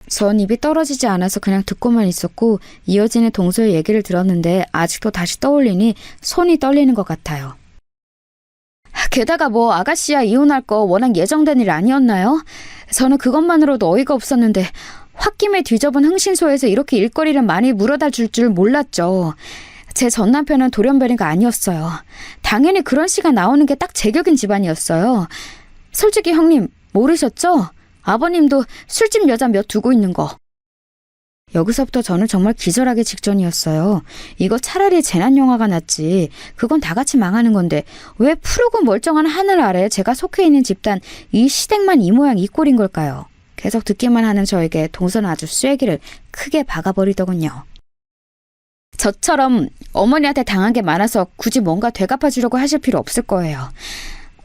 S2: 전 입이 떨어지지 않아서 그냥 듣고만 있었고 이어지는 동서의 얘기를 들었는데 아직도 다시 떠올리니 손이 떨리는 것 같아요. 게다가 뭐 아가씨야 이혼할 거 워낙 예정된 일 아니었나요? 저는 그것만으로도 어이가 없었는데 홧김에 뒤져본 흥신소에서 이렇게 일거리를 많이 물어다 줄 줄 몰랐죠. 제 전 남편은 돌연변이가 아니었어요. 당연히 그런 시가 나오는 게 딱 제격인 집안이었어요. 솔직히 형님 모르셨죠? 아버님도 술집 여자 몇 두고 있는 거. 여기서부터 저는 정말 기절하기 직전이었어요. 이거 차라리 재난영화가 낫지. 그건 다 같이 망하는 건데 왜 푸르고 멀쩡한 하늘 아래 제가 속해 있는 집단 이 시댁만 이 모양 이 꼴인 걸까요? 계속 듣기만 하는 저에게 동서는 아주 쐐기를 크게 박아버리더군요. 저처럼 어머니한테 당한 게 많아서 굳이 뭔가 되갚아주려고 하실 필요 없을 거예요.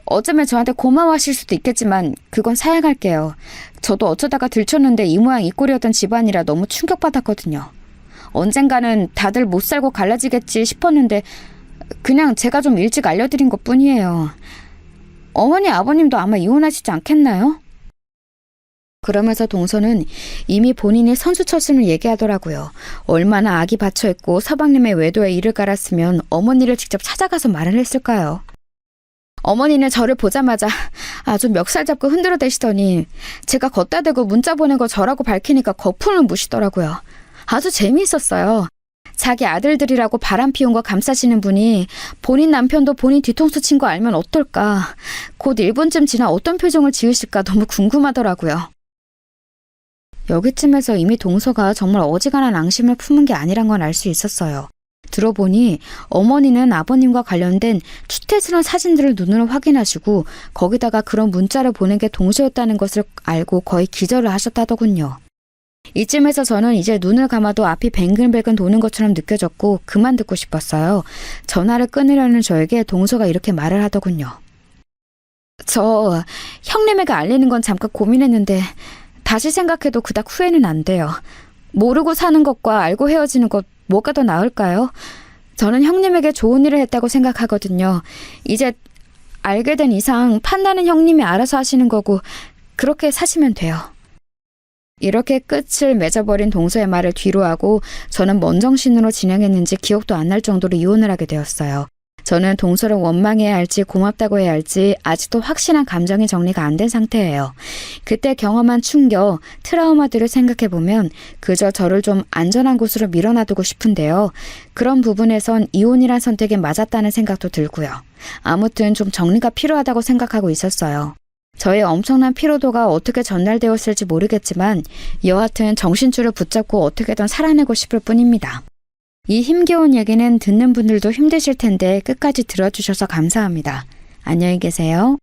S2: 어쩌면 저한테 고마워하실 수도 있겠지만 그건 사양할게요. 저도 어쩌다가 들켰는데 이 모양 이 꼴이었던 집안이라 너무 충격받았거든요. 언젠가는 다들 못 살고 갈라지겠지 싶었는데 그냥 제가 좀 일찍 알려드린 것뿐이에요. 어머니, 아버님도 아마 이혼하시지 않겠나요? 그러면서 동서는 이미 본인이 선수 쳤음을 얘기하더라고요. 얼마나 악이 받쳐있고 서방님의 외도에 이를 깔았으면 어머니를 직접 찾아가서 말을 했을까요? 어머니는 저를 보자마자 아주 멱살 잡고 흔들어대시더니 제가 걷다 대고 문자 보낸 거 저라고 밝히니까 거품을 무시더라고요. 아주 재미있었어요. 자기 아들들이라고 바람 피운 거 감싸시는 분이 본인 남편도 본인 뒤통수 친 거 알면 어떨까. 곧 1분쯤 지나 어떤 표정을 지으실까 너무 궁금하더라고요. 여기쯤에서 이미 동서가 정말 어지간한 앙심을 품은 게 아니란 건 알 수 있었어요. 들어보니 어머니는 아버님과 관련된 추태스러운 사진들을 눈으로 확인하시고 거기다가 그런 문자를 보낸 게 동서였다는 것을 알고 거의 기절을 하셨다더군요. 이쯤에서 저는 이제 눈을 감아도 앞이 뱅글뱅글 도는 것처럼 느껴졌고 그만 듣고 싶었어요. 전화를 끊으려는 저에게 동서가 이렇게 말을 하더군요. 저 형님에게 알리는 건 잠깐 고민했는데 다시 생각해도 그닥 후회는 안 돼요. 모르고 사는 것과 알고 헤어지는 것 뭐가 더 나을까요? 저는 형님에게 좋은 일을 했다고 생각하거든요. 이제 알게 된 이상 판단은 형님이 알아서 하시는 거고 그렇게 사시면 돼요. 이렇게 끝을 맺어버린 동서의 말을 뒤로하고 저는 뭔 정신으로 진행했는지 기억도 안 날 정도로 이혼을 하게 되었어요. 저는 동서를 원망해야 할지 고맙다고 해야 할지 아직도 확실한 감정이 정리가 안 된 상태예요. 그때 경험한 충격, 트라우마들을 생각해보면 그저 저를 좀 안전한 곳으로 밀어놔두고 싶은데요. 그런 부분에선 이혼이란 선택이 맞았다는 생각도 들고요. 아무튼 좀 정리가 필요하다고 생각하고 있었어요. 저의 엄청난 피로도가 어떻게 전달되었을지 모르겠지만 여하튼 정신줄을 붙잡고 어떻게든 살아내고 싶을 뿐입니다. 이 힘겨운 얘기는 듣는 분들도 힘드실 텐데 끝까지 들어주셔서 감사합니다. 안녕히 계세요.